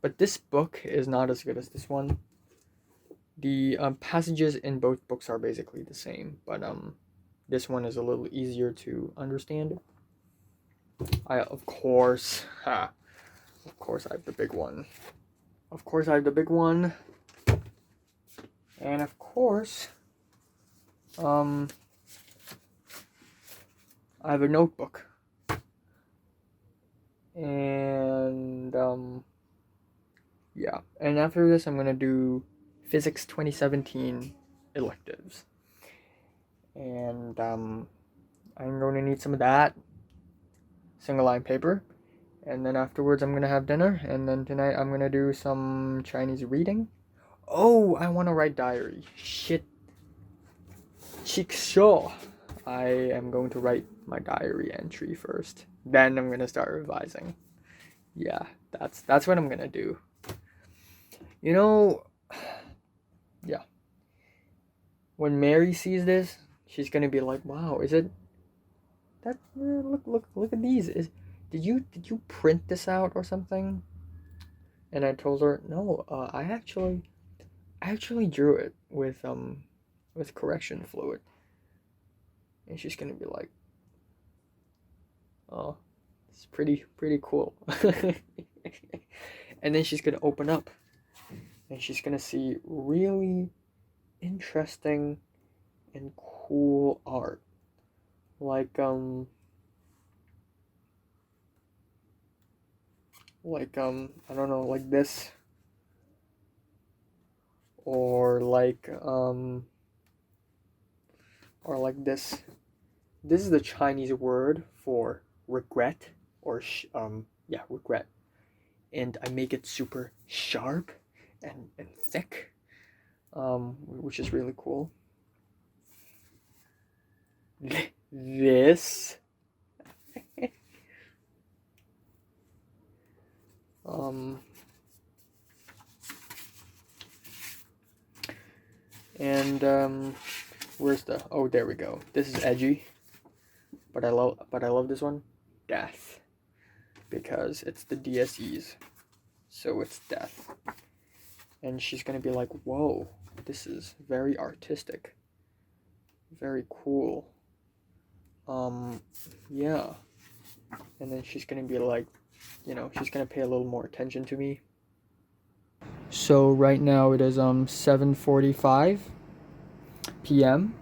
Speaker 1: But this book is not as good as this one. The passages in both books are basically the same, but this one is a little easier to understand. Of course, I have the big one. Of course, I have the big one. And of course, I have a notebook. And yeah. And after this, I'm gonna do Physics 2017 electives. And I'm going to need some of that single line paper. And then afterwards, I'm gonna have dinner. And then tonight, I'm gonna do some Chinese reading. Oh, I want to write diary. Shit. Chickshaw. I am going to write my diary entry first. Then I'm gonna start revising. Yeah, that's what I'm gonna do. You know, yeah. When Mary sees this, she's gonna be like, "Wow, is it that? Look at these. Did you print this out or something?" And I told her, "No, I actually drew it with correction fluid." And she's gonna be like, "Oh, it's pretty cool." And then she's gonna open up, and she's gonna see really interesting and cool art, like I don't know, like this, or like this. This is the Chinese word for regret, or regret. And I make it super sharp and thick, which is really cool. This, um, and where's the? Oh, there we go. This is edgy, but I love this one, death, because it's the DSEs, so it's death. And she's gonna be like, "Whoa, this is very artistic, very cool." Yeah. And then she's gonna be like, she's gonna pay a little more attention to me. So right now it is 7:45 p.m.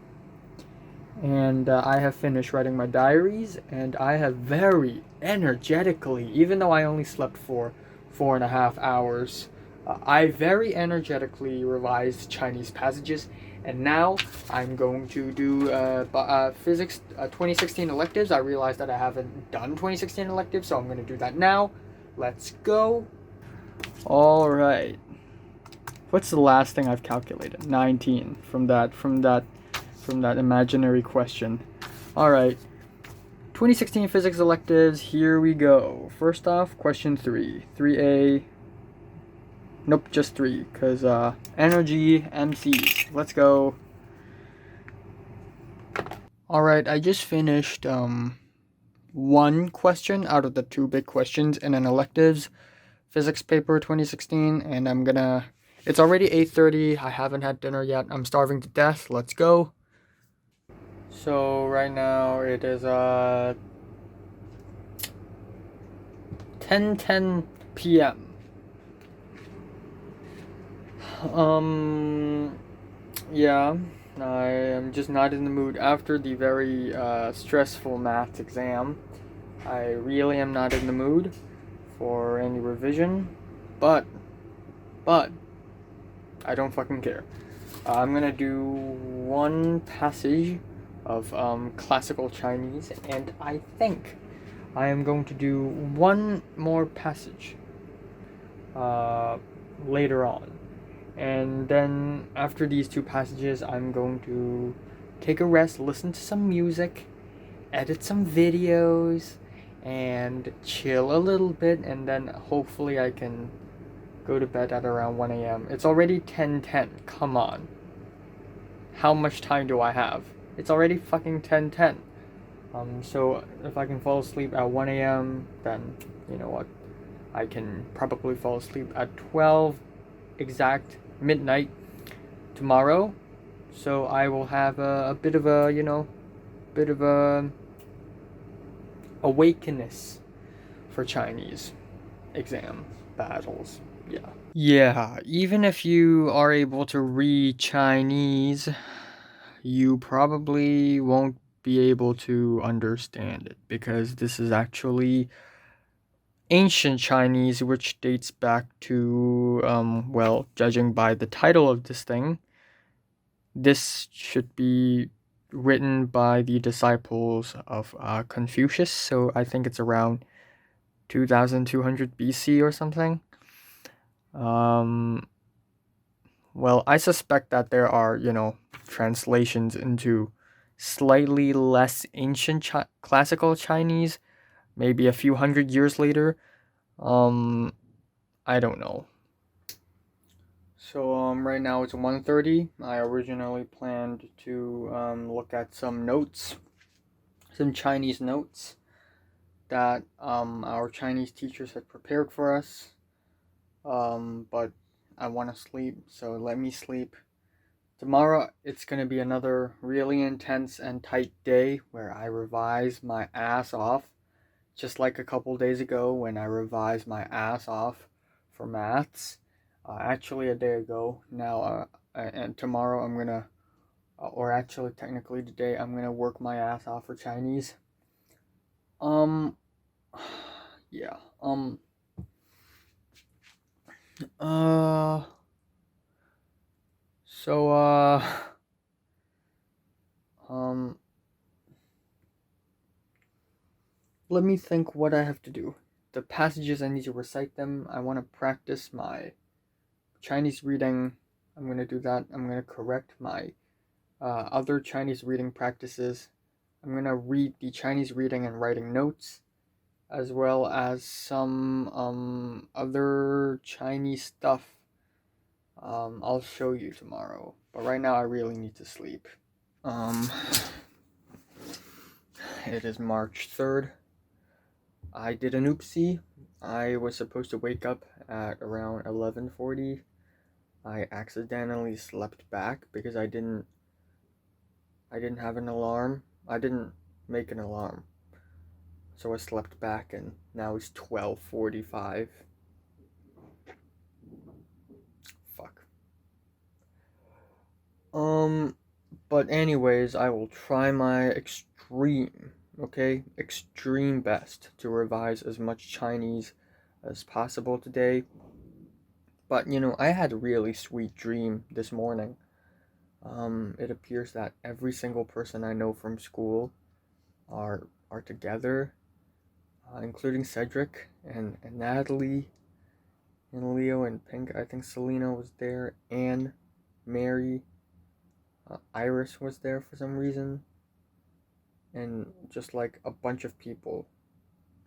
Speaker 1: and I have finished writing my diaries, and I have very energetically, even though I only slept for 4.5 hours, I very energetically revised Chinese passages, and now I'm going to do physics 2016 electives. I realized that I haven't done 2016 electives, so I'm going to do that now. Let's go. All right. What's the last thing I've calculated? 19 from that imaginary question. All right. 2016 physics electives, here we go. First off, question 3. 3A. Nope, just 3, because energy MCs. Let's go. All right, I just finished one question out of the 2 big questions in an electives physics paper 2016, and it's already 8:30. I haven't had dinner yet. I'm starving to death. Let's go. So right now it is 10:10 p.m. Yeah, I am just not in the mood after the very stressful math exam. I really am not in the mood for any revision, but I don't fucking care. I'm gonna do one passage of classical Chinese, and I think I am going to do one more passage later on. And then after these 2 passages, I'm going to take a rest, listen to some music, edit some videos, and chill a little bit, and then hopefully I can go to bed at around 1 a.m. It's already 10:10. Come on. How much time do I have? It's already fucking 10:10. So if I can fall asleep at 1 a.m., then you know what? I can probably fall asleep at 12 exact midnight tomorrow. So I will have a bit of a, bit of a awakeness for Chinese exam battles. Yeah. Yeah, even if you are able to read Chinese, you probably won't be able to understand it, because this is actually ancient Chinese, which dates back to, well, judging by the title of this thing, this should be written by the disciples of Confucius, so I think it's around 2200 BC or something. Well, I suspect that there are, translations into slightly less ancient classical Chinese, maybe a few hundred years later. I don't know. So right now it's 1:30. I originally planned to look at some notes, some Chinese notes that our Chinese teachers had prepared for us. But I want to sleep, so let me sleep. Tomorrow it's going to be another really intense and tight day where I revise my ass off, just like a couple days ago when I revised my ass off for maths. Actually, a day ago now, and tomorrow I'm gonna, or actually technically today, I'm gonna work my ass off for Chinese. Yeah, uh, so, um, let me think what I have to do. The passages, I need to recite them. I want to practice my Chinese reading. I'm gonna do that. I'm gonna correct my other Chinese reading practices. I'm gonna read the Chinese reading and writing notes, as well as some other Chinese stuff. I'll show you tomorrow. But right now I really need to sleep. It is March 3rd. I did an oopsie. I was supposed to wake up at around 11:40. I accidentally slept back because I didn't have an alarm. I didn't make an alarm. So I slept back, and now it's 12:45. But anyways, I will try my extreme best to revise as much Chinese as possible today. But I had a really sweet dream this morning. It appears that every single person I know from school are together, including Cedric and Natalie and Leo and Pink. I think Selena was there, and Mary, Iris was there for some reason, and just like a bunch of people,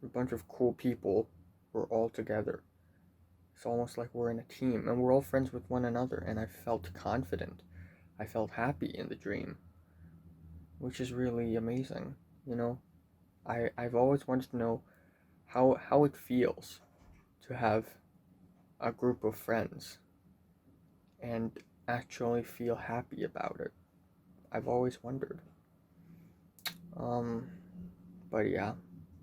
Speaker 1: a bunch of cool people were all together. It's almost like we're in a team, and we're all friends with one another, and I felt confident. I felt happy in the dream, which is really amazing, you know? I've always wanted to know how it feels to have a group of friends and actually feel happy about it. I've always wondered. But yeah,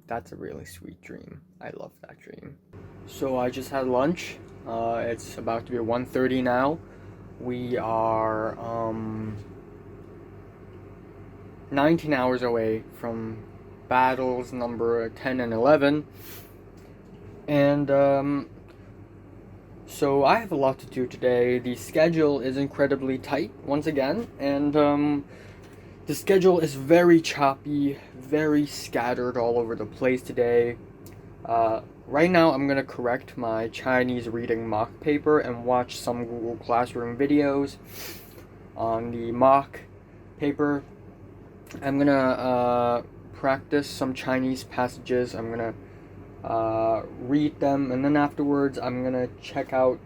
Speaker 1: that's a really sweet dream. I love that dream. So I just had lunch. It's about to be 1:30 now. We are 19 hours away from battles number 10 and 11. And so I have a lot to do today. The schedule is incredibly tight once again, and the schedule is very choppy, very scattered all over the place today. Right now I'm gonna correct my Chinese reading mock paper and watch some Google Classroom videos on the mock paper. I'm gonna practice some Chinese passages. I'm gonna read them, and then afterwards I'm gonna check out.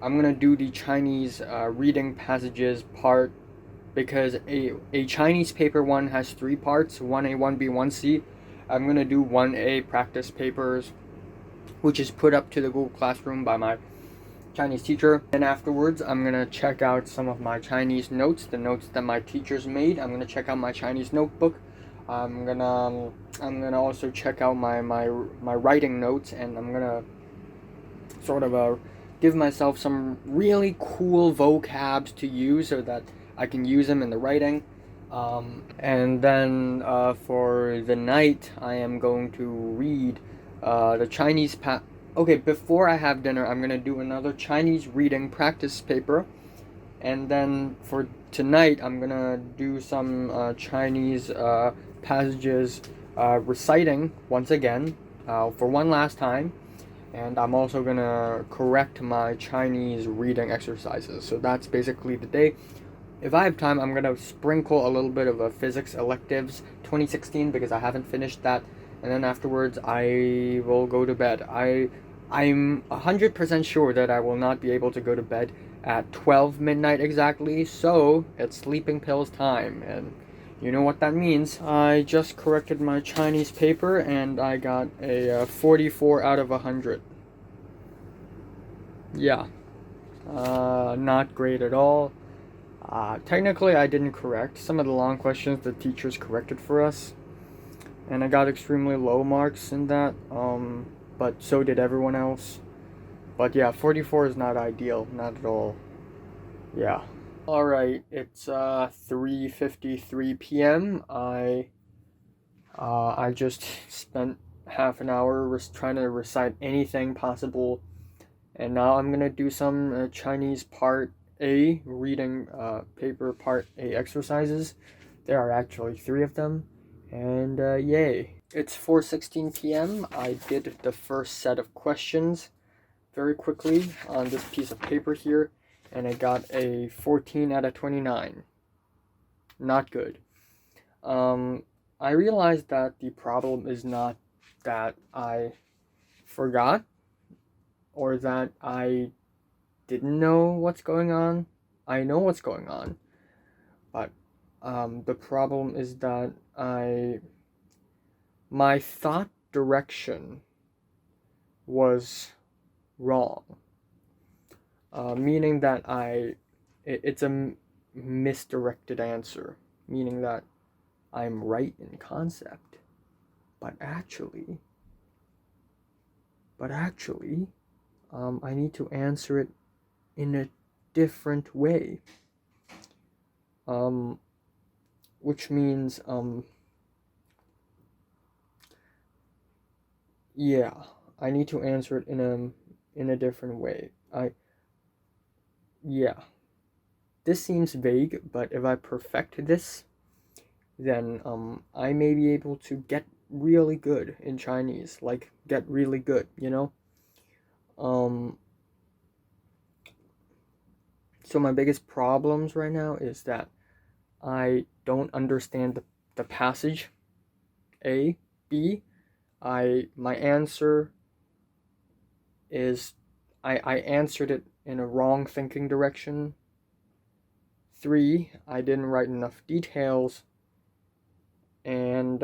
Speaker 1: I'm gonna do the Chinese reading passages part, because a Chinese paper one has 3 parts: 1A, 1B, 1C. I'm gonna do 1A practice papers, which is put up to the Google Classroom by my Chinese teacher. And afterwards, I'm gonna check out some of my Chinese notes, the notes that my teachers made. I'm gonna check out my Chinese notebook. I'm gonna also check out my writing notes, and I'm gonna sort of give myself some really cool vocabs to use so that I can use them in the writing. And then for the night, I am going to read the Chinese Okay, before I have dinner, I'm gonna do another Chinese reading practice paper, and then for tonight, I'm gonna do some Chinese passages, reciting once again, for one last time, and I'm also gonna correct my Chinese reading exercises. So that's basically the day. If I have time, I'm gonna sprinkle a little bit of a physics electives 2016, because I haven't finished that, and then afterwards I will go to bed. I'm 100% sure that I will not be able to go to bed at 12 midnight exactly, so it's sleeping pills time, and you know what that means. I just corrected my Chinese paper, and I got a 44 out of 100. Yeah, not great at all. Technically, I didn't correct some of the long questions the teachers corrected for us, and I got extremely low marks in that, but so did everyone else. But yeah, 44 is not ideal, not at all. Yeah. Alright, it's 3:53 p.m. I just spent half an hour trying to recite anything possible, and now I'm gonna do some Chinese Part A reading paper Part A exercises. There are actually 3 of them, and yay. It's 4:16 p.m. I did the first set of questions very quickly on this piece of paper here, and I got a 14 out of 29. Not good. I realized that the problem is not that I forgot or that I didn't know what's going on. I know what's going on, but the problem is that my thought direction was wrong, meaning that it's a misdirected answer, meaning that I'm right in concept, but actually, I need to answer it in a different way. which means, yeah, I need to answer it in a different way. Yeah, this seems vague, but if I perfect this, then I may be able to get really good in Chinese, like get really good, you know? So my biggest problems right now is that I don't understand the passage. A. B. My answer is I answered it in a wrong thinking direction. 3. I didn't write enough details. And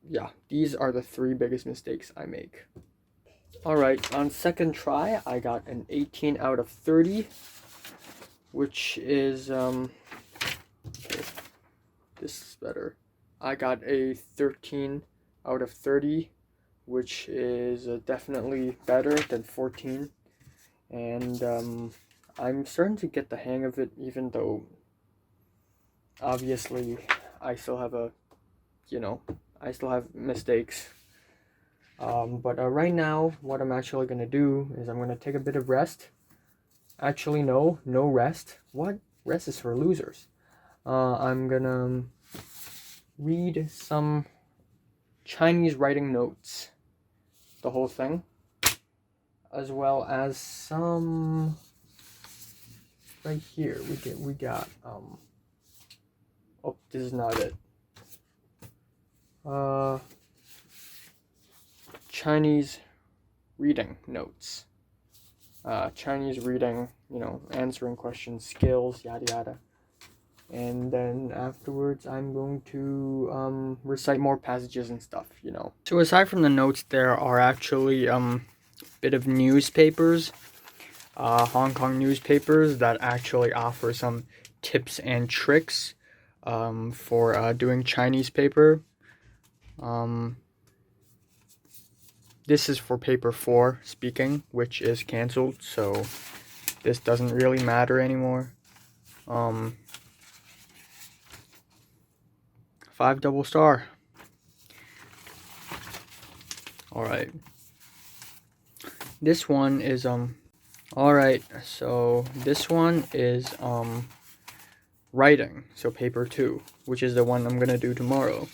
Speaker 1: yeah, these are the 3 biggest mistakes I make. Alright, on second try, I got an 18 out of 30, which is, okay, this is better. I got a 13 out of 30, which is definitely better than 14. And I'm starting to get the hang of it, even though obviously I still have I still have mistakes. But right now, what I'm actually going to do is I'm going to take a bit of rest. Actually, no rest. What? Rest is for losers. I'm going to read some Chinese writing notes, the whole thing, as well as some right here. We got oh, this is not it. Chinese reading notes. Chinese reading, answering questions, skills, yada yada. And then afterwards, I'm going to recite more passages and stuff, So aside from the notes, there are actually a bit of newspapers, Hong Kong newspapers that actually offer some tips and tricks for doing Chinese paper. This is for paper 4, speaking, which is canceled, so this doesn't really matter anymore. 5 double star. Alright. This one is, alright, so this one is, writing, so paper 2, which is the one I'm gonna do tomorrow.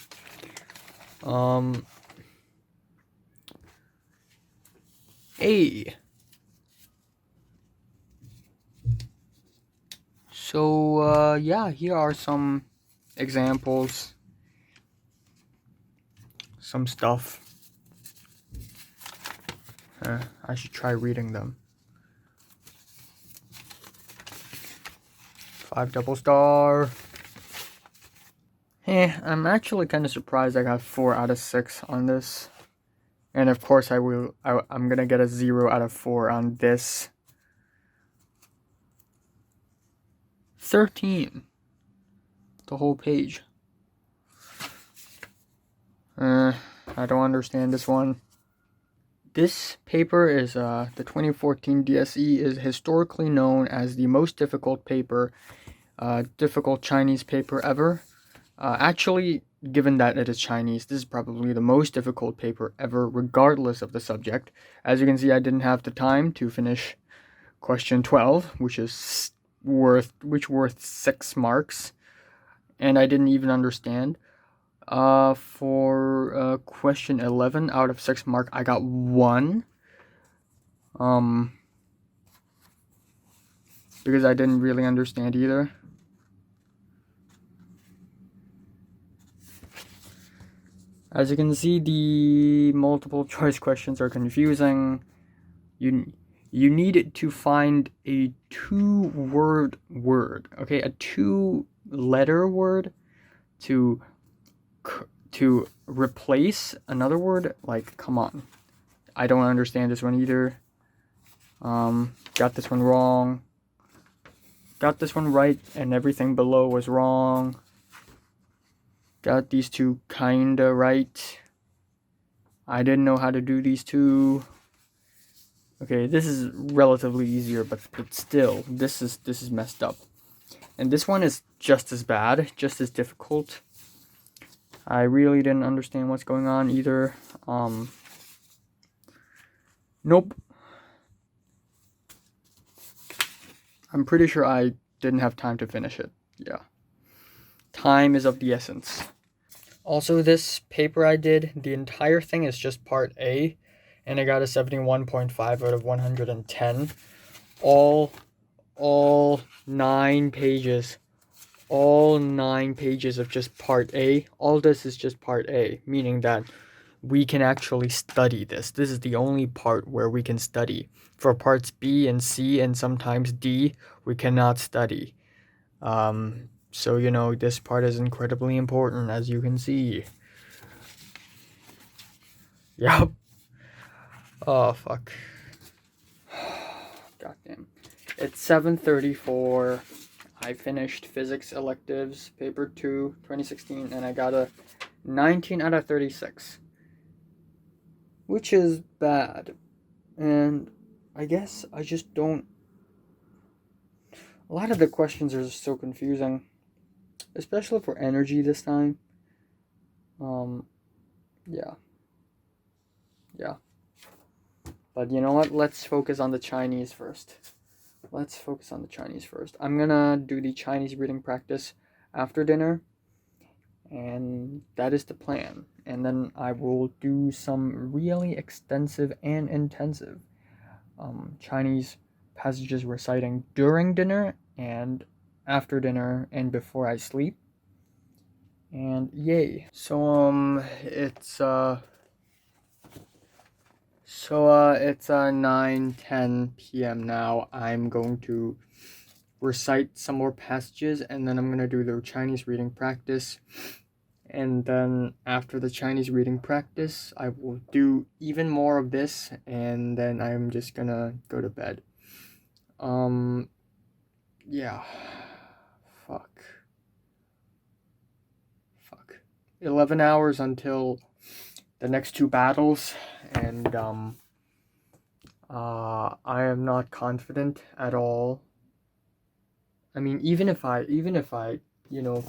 Speaker 1: So, yeah, here are some examples, some stuff. I should try reading them. 5 double star. I'm actually kind of surprised I got 4 out of 6 on this. And of course I'm gonna get a 0 out of 4 on this. 13. The whole page. I don't understand this one. This paper is, the 2014 DSE is historically known as the most difficult Chinese paper ever. Actually, given that it is Chinese, this is probably the most difficult paper ever, regardless of the subject. As you can see, I didn't have the time to finish question 12, which is worth 6 marks, and I didn't even understand. For question 11 out of 6 mark, I got 1. Because I didn't really understand either. As you can see, the multiple choice questions are confusing. You need to find a 2-word word, okay? A 2-letter word to replace another word. Like, come on. I don't understand this one either. Got this one wrong. Got this one right, and everything below was wrong. Got these 2 kinda right. I didn't know how to do these 2. Okay, this is relatively easier, but still, this is messed up. And this one is just as bad, just as difficult. I really didn't understand what's going on either. Nope. I'm pretty sure I didn't have time to finish it. Yeah. Time is of the essence. Also, this paper I did, the entire thing is just part A, and I got a 71.5 out of 110. All 9 pages. All 9 pages of just part A. All this is just part A, meaning that we can actually study this. This is the only part where we can study. For parts B and C and sometimes D, we cannot study. So, you know, this part is incredibly important, as you can see. Yup. Oh, fuck. Goddamn. It's 7:34. I finished physics electives, paper 2, 2016, and I got a 19 out of 36. Which is bad. And I guess I just don't... A lot of the questions are just so confusing. Especially for energy this time. Yeah. Yeah. But you know what? Let's focus on the Chinese first. I'm gonna do the Chinese reading practice after dinner. And that is the plan. And then I will do some really extensive and intensive Chinese passages reciting during dinner and after dinner and before I sleep. And yay. So it's 9:10 p.m. now. I'm going to recite some more passages, and then I'm going to do the Chinese reading practice. And then after the Chinese reading practice, I will do even more of this, and then I'm just gonna go to bed. Yeah. Fuck. 11 hours until the next 2 battles, and I am not confident at all. I mean, even if I, you know,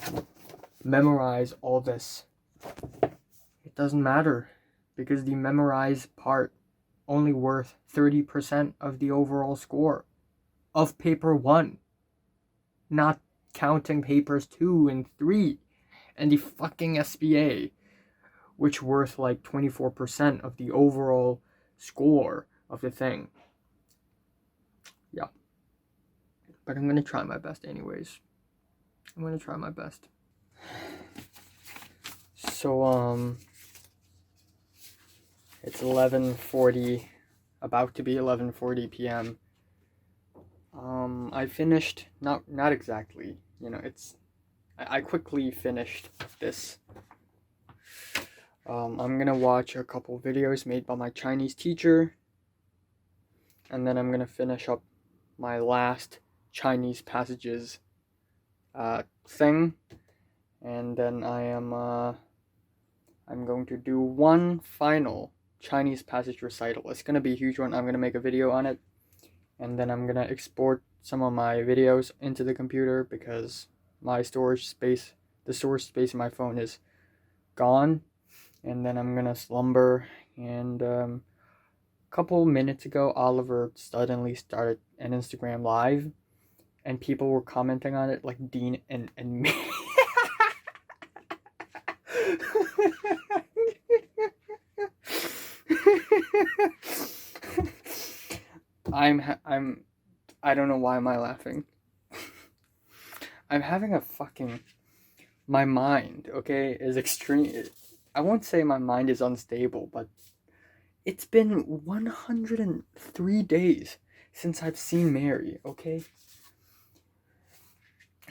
Speaker 1: memorize all this, it doesn't matter, because the memorized part only worth 30% of the overall score of paper 1, not counting papers 2 and 3 and the fucking SBA, which worth like 24% of the overall score of the thing. Yeah. But I'm gonna try my best anyways. So, it's 11:40, about to be 11:40 p.m. I finished, not exactly, you know, I quickly finished this. I'm gonna watch a couple videos made by my Chinese teacher, and then I'm gonna finish up my last Chinese passages thing, and then I'm going to do one final Chinese passage recital. It's gonna be a huge one. I'm gonna make a video on it, and then I'm gonna export some of my videos into the computer because my storage space in my phone is gone. And then I'm gonna slumber. And a couple minutes ago, Oliver suddenly started an Instagram live, and people were commenting on it, like Dean and me. I don't know why am I laughing. I'm having a fucking... My mind, okay, is extreme. I won't say my mind is unstable, but it's been 103 days since I've seen Mary, okay?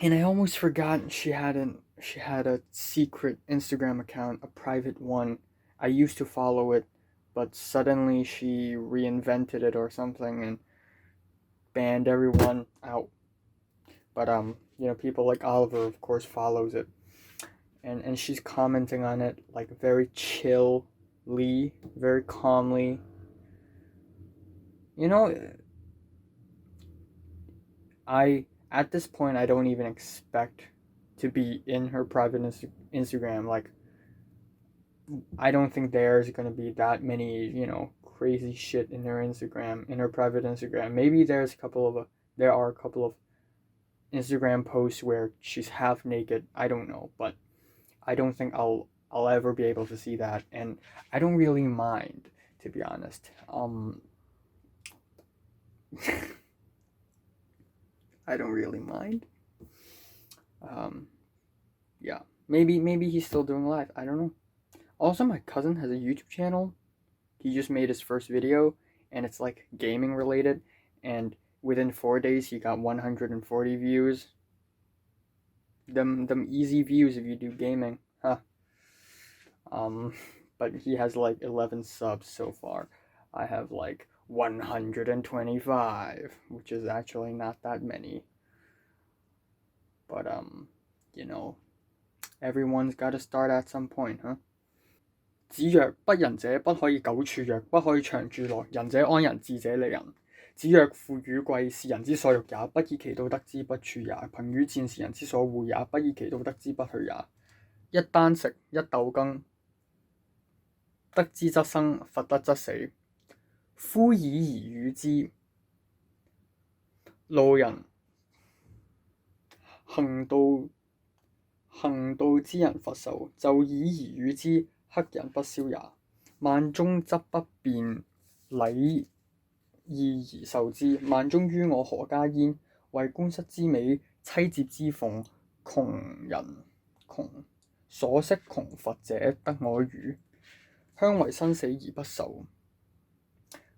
Speaker 1: And I almost forgot she had a secret Instagram account, a private one. I used to follow it, but suddenly she reinvented it or something and banned everyone out. But you know, people like Oliver, of course, follows it. And she's commenting on it like very chillly, very calmly. You know, I at this point, I don't even expect to be in her private Instagram. Like, I don't think there's gonna be that many, crazy shit in her Instagram, in her private Instagram. Maybe there are a couple of Instagram posts where she's half naked. I don't know, but I don't think I'll ever be able to see that, and I don't really mind, to be honest. I don't really mind. Yeah, maybe he's still doing live. I don't know. Also, my cousin has a YouTube channel. He just made his first video, and it's like gaming related, and within 4 days he got 140 views. Them easy views if you do gaming, huh? But he has like 11 subs so far. I have like 125, which is actually not that many. But everyone's got to start at some point, huh? 子曰：不仁者不可以久處曰，不可以長住樂。仁者安人，智者利人。子曰：富與貴，是人之所欲也，不以其道得之不處也；貧與賤，是人之所惡也，不以其道得之不去也。一簞食，一豆羹，得之則生，弗得則死。夫以兒與之，路人行道之人弗受，就以兒與之，黑人不肖也。萬鐘則不辨禮義而受之。萬鐘於我何家焉？為官室之美，妻妾之鳳，窮所識窮乏者得我與？鄉為生死而不受，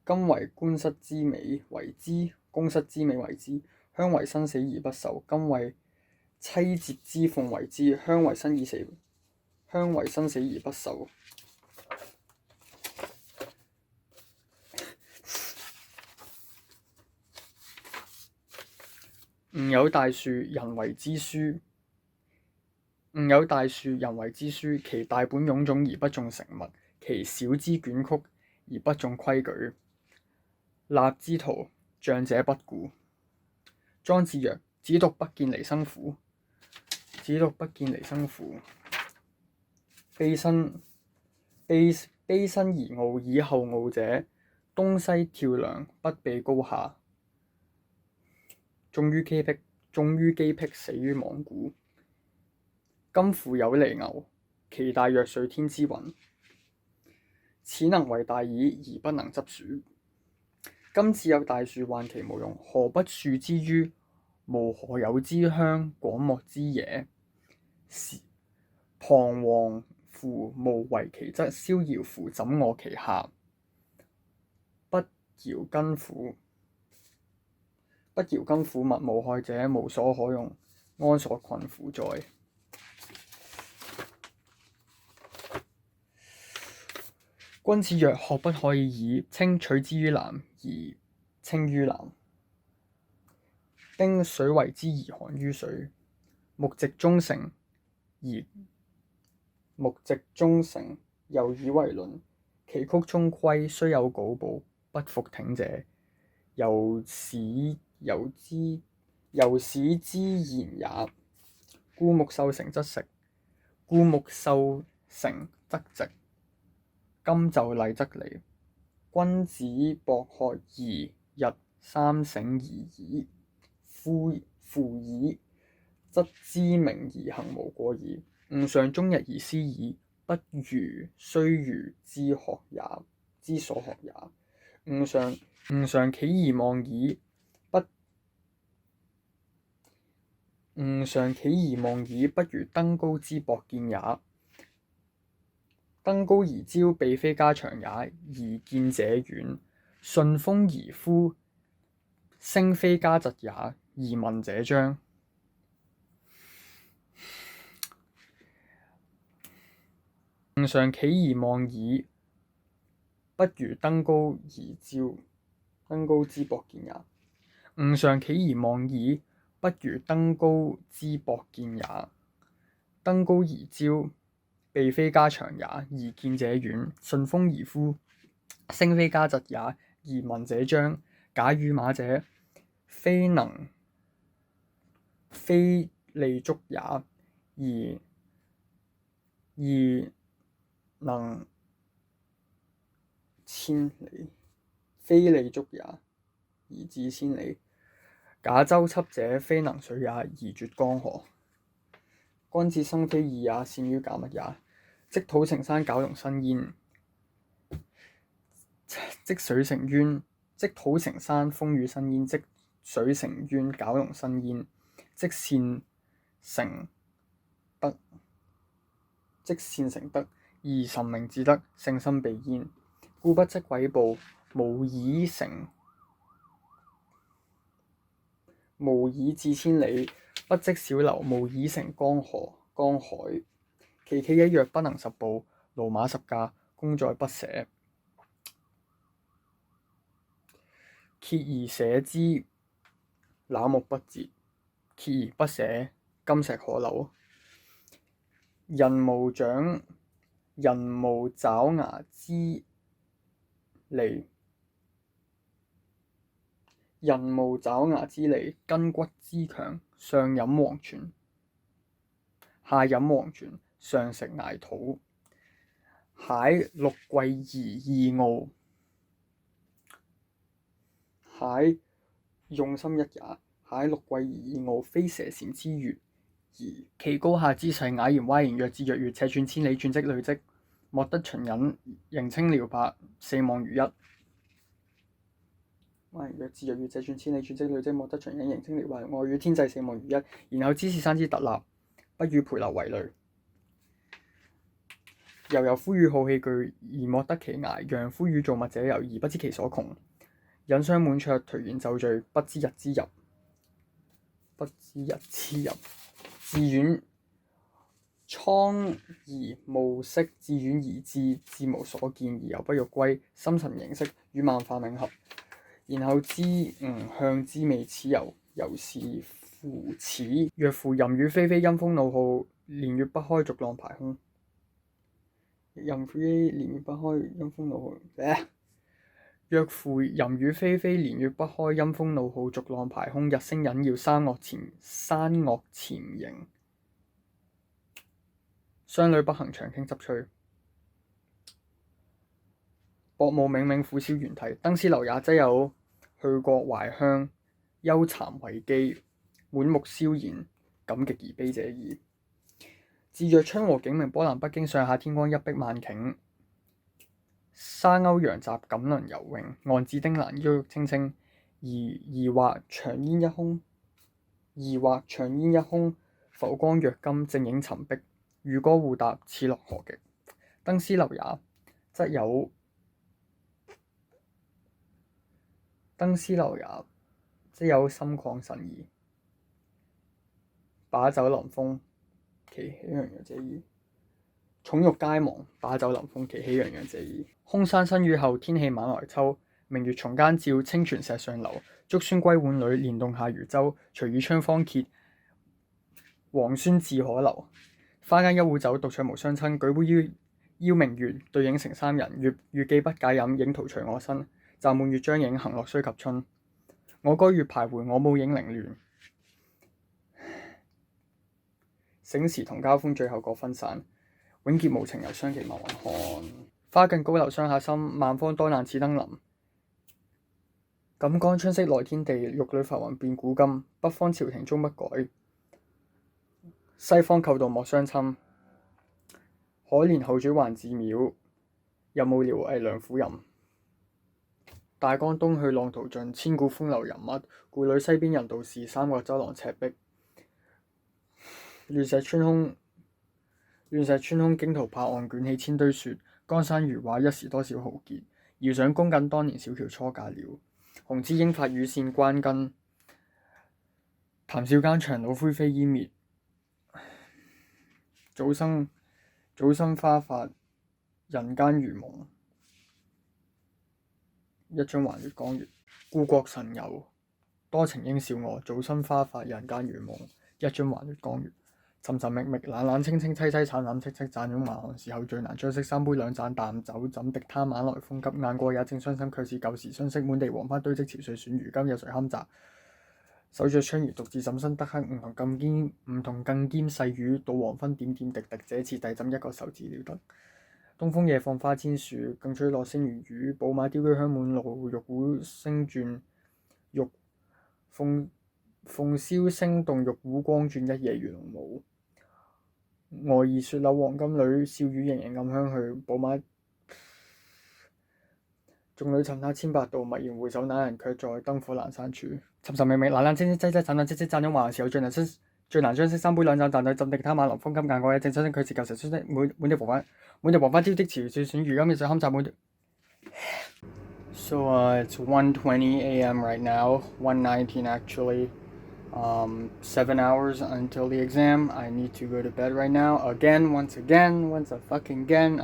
Speaker 1: 今為官室之美為之，宮室之美為之。鄉為生死而不受，今為妻妾之鳳為之。鄉為生死而不受。吾有大樹，人為之書。其大本臃腫而不中成物，其小枝捲曲而不中規矩。立之徒，將者不顧。莊子曰：子獨不見離生乎？卑身而傲以後傲者，東西跳梁，不避高下。終於機辟，死於罔顧。今父有離牛，其大若水天之雲。此能為大矣，而不能執鼠。今此有大樹，患其無用，何不樹之於無何有之鄉，廣莫之野？彷徨乎無為其則，逍遙乎枕臥其下。不搖筋乎物，無害者，無所可用，安所困乎哉？君子曰：學不可以已，青取之於藍而青於藍。冰水為之而寒於水。木直中成，又以為輪。其曲中規，雖有稿部，不復挺者，由使之然也。故木受成則直，今就厲則利。君子博學而日三省吾矣。夫矣，則知明而行無過矣。吾上終日而思矣，不如須臾之所學也。吾上企而望矣，不如登高之博見也。登高而招，臂非加長也，而見者遠；順風而呼，聲非加疾也，而聞者彰。吾上企而望矣，不如登高之博見也。吾上企而望矣，不如登高之博見也。登高而招，臂非加長也，而見者遠；順風而呼，聲非加疾也，而聞者彰。假與馬者，非能非利足也，而能千里；非利足也，而至千里。假舟楫者，非能水也，而絕江河。乾至生非異也，善於假物也。積土成山，攪動生煙；積水成淵，積土成山，風雨生煙；積水成淵，攪動生煙。積善成德，而神明至德，聖心備焉。故不積葦步，無以至千里；不積小流，無以成江海。其驥一躍，不能十步；駑馬十駕，功在不捨。鍥而捨之，朽木不折；鍥而不捨，金石可鏤。人無爪牙之利，筋骨之強，上飲黃泉，上食崖土。蟹六貴而二傲，蟹用心一也。蟹六貴而二傲，非蛇鱔之悅矣。其高下之勢，啞然歪然，若智若愚，尺寸千里，寸積累積，莫得秦隱，形稱遼伯，四望如一。若智若愚，尺寸千里，寸積累積，莫得秦隱，形稱遼伯，我與天際，四望如一。然後知是山之特立，不與培流為類。悠夫與好器具，而莫得其涯；洋夫與造物者遊，而不知其所窮。引雙滿桌，頹然就序，不知日之入。自遠倉而暮色，自遠而至，至無所見，而猶不欲歸。心神凝識，與萬化冥合，然後知吾向之味，此由是乎此。若夫淫雨霏霏，陰風怒號，連月不開，逐浪排空。若夫淫雨霏霏，連月不開，陰風怒號，逐浪排空。日星隱曜，山岳潛形，商旅不行，長傾執吹。薄霧冥冥，苦宵猿啼。登斯樓也，則有去國懷鄉，憂讒畏譏，滿目蕭然，感極而悲者矣。至若春和景明，波瀾不驚，上下天光，一碧萬頃。沙鷗揚雜，錦鱗游泳，岸芷汀蘭，鬱鬱青青。疑或長煙一空，浮光躍金，正影沉璧。漁歌互答，此樂何極！登斯樓也，則有心曠神怡，把酒臨風，其喜洋洋者矣。寵辱皆忘，把酒臨風，其喜洋洋者矣。空山新雨後，天氣晚來秋。明月松間照，清泉石上流。竹孫歸浣女，蓮動下漁舟。隨與窗芳歇，王孫自可留。花間一壺酒，獨酌無相親。舉杯邀明月，對影成三人。月既不解飲，影徒隨我身。暫滿月將影，行樂須及春。我歌月徘徊，我舞影零亂。醒時同交歡，醉後各分散。永結無情遊，相期邈雲漢。花近高樓傷下心，萬方多難此登臨。錦江春色來天地，玉壘浮雲變古今。北方朝廷終不改，西方寇盜莫相侵。可憐後主還自杳，日暮聊為梁甫吟。大江東去，浪淘盡，千古風流人物。故壘西邊人道是，三國周郎赤壁。亂石穿空，驚濤拍岸，捲起千堆雪。江山如畫，一時多少豪傑。遙想公瑾當年，小喬初嫁了。紅枝英發，羽扇關巾。談笑間，檣櫓灰飛煙滅。早生華髮，人間如夢。一樽還月光月。故國神遊，多情應笑我。早生華髮，人間如夢。一樽還月光月。尋尋覓覓，冷冷清清，淒淒慘慘戚戚。乍擁還寒時候，最難將息。三杯兩盞淡酒，怎敵他晚來風急。雁過也正傷心，卻是舊時相識。滿地黃花堆積，憔悴損如金。有誰堪摘守着槍兒獨自怎身得黑，唔同更兼細雨，到黃昏點點滴滴，這次遞怎一個受字了得。東風夜放花千樹，更吹落星如雨。寶馬雕車香滿路，玉鼓聲轉，鳳簫聲動，玉鼓光轉，一夜魚龍舞。外兒雪柳黃金縷，笑語盈盈暗香去。寶馬眾裏尋他千百度，驀然回首，那人卻在燈火闌珊處。尋尋覓覓，冷冷清清，擠擠盞盞，擠擠盞，擁還時候最難將息。三杯兩盞，但對浸滴他晚來風金間過一正相信佢是舊時相識滿地黃花挑剔詞説選如今嘅水堪摘滿。So it's 1:20 a.m. right now, 1:19 actually. 7 hours until the exam. I need to go to bed right now. Once a fucking again.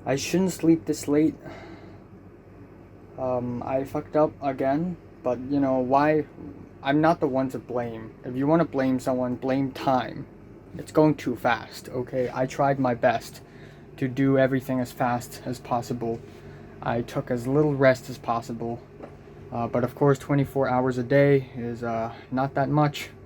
Speaker 1: I shouldn't sleep this late. I fucked up again, but you know why? I'm not the one to blame. If you want to blame someone, blame time. It's going too fast, okay? I tried my best to do everything as fast as possible. I took as little rest as possible. But of course, 24 hours a day is not that much.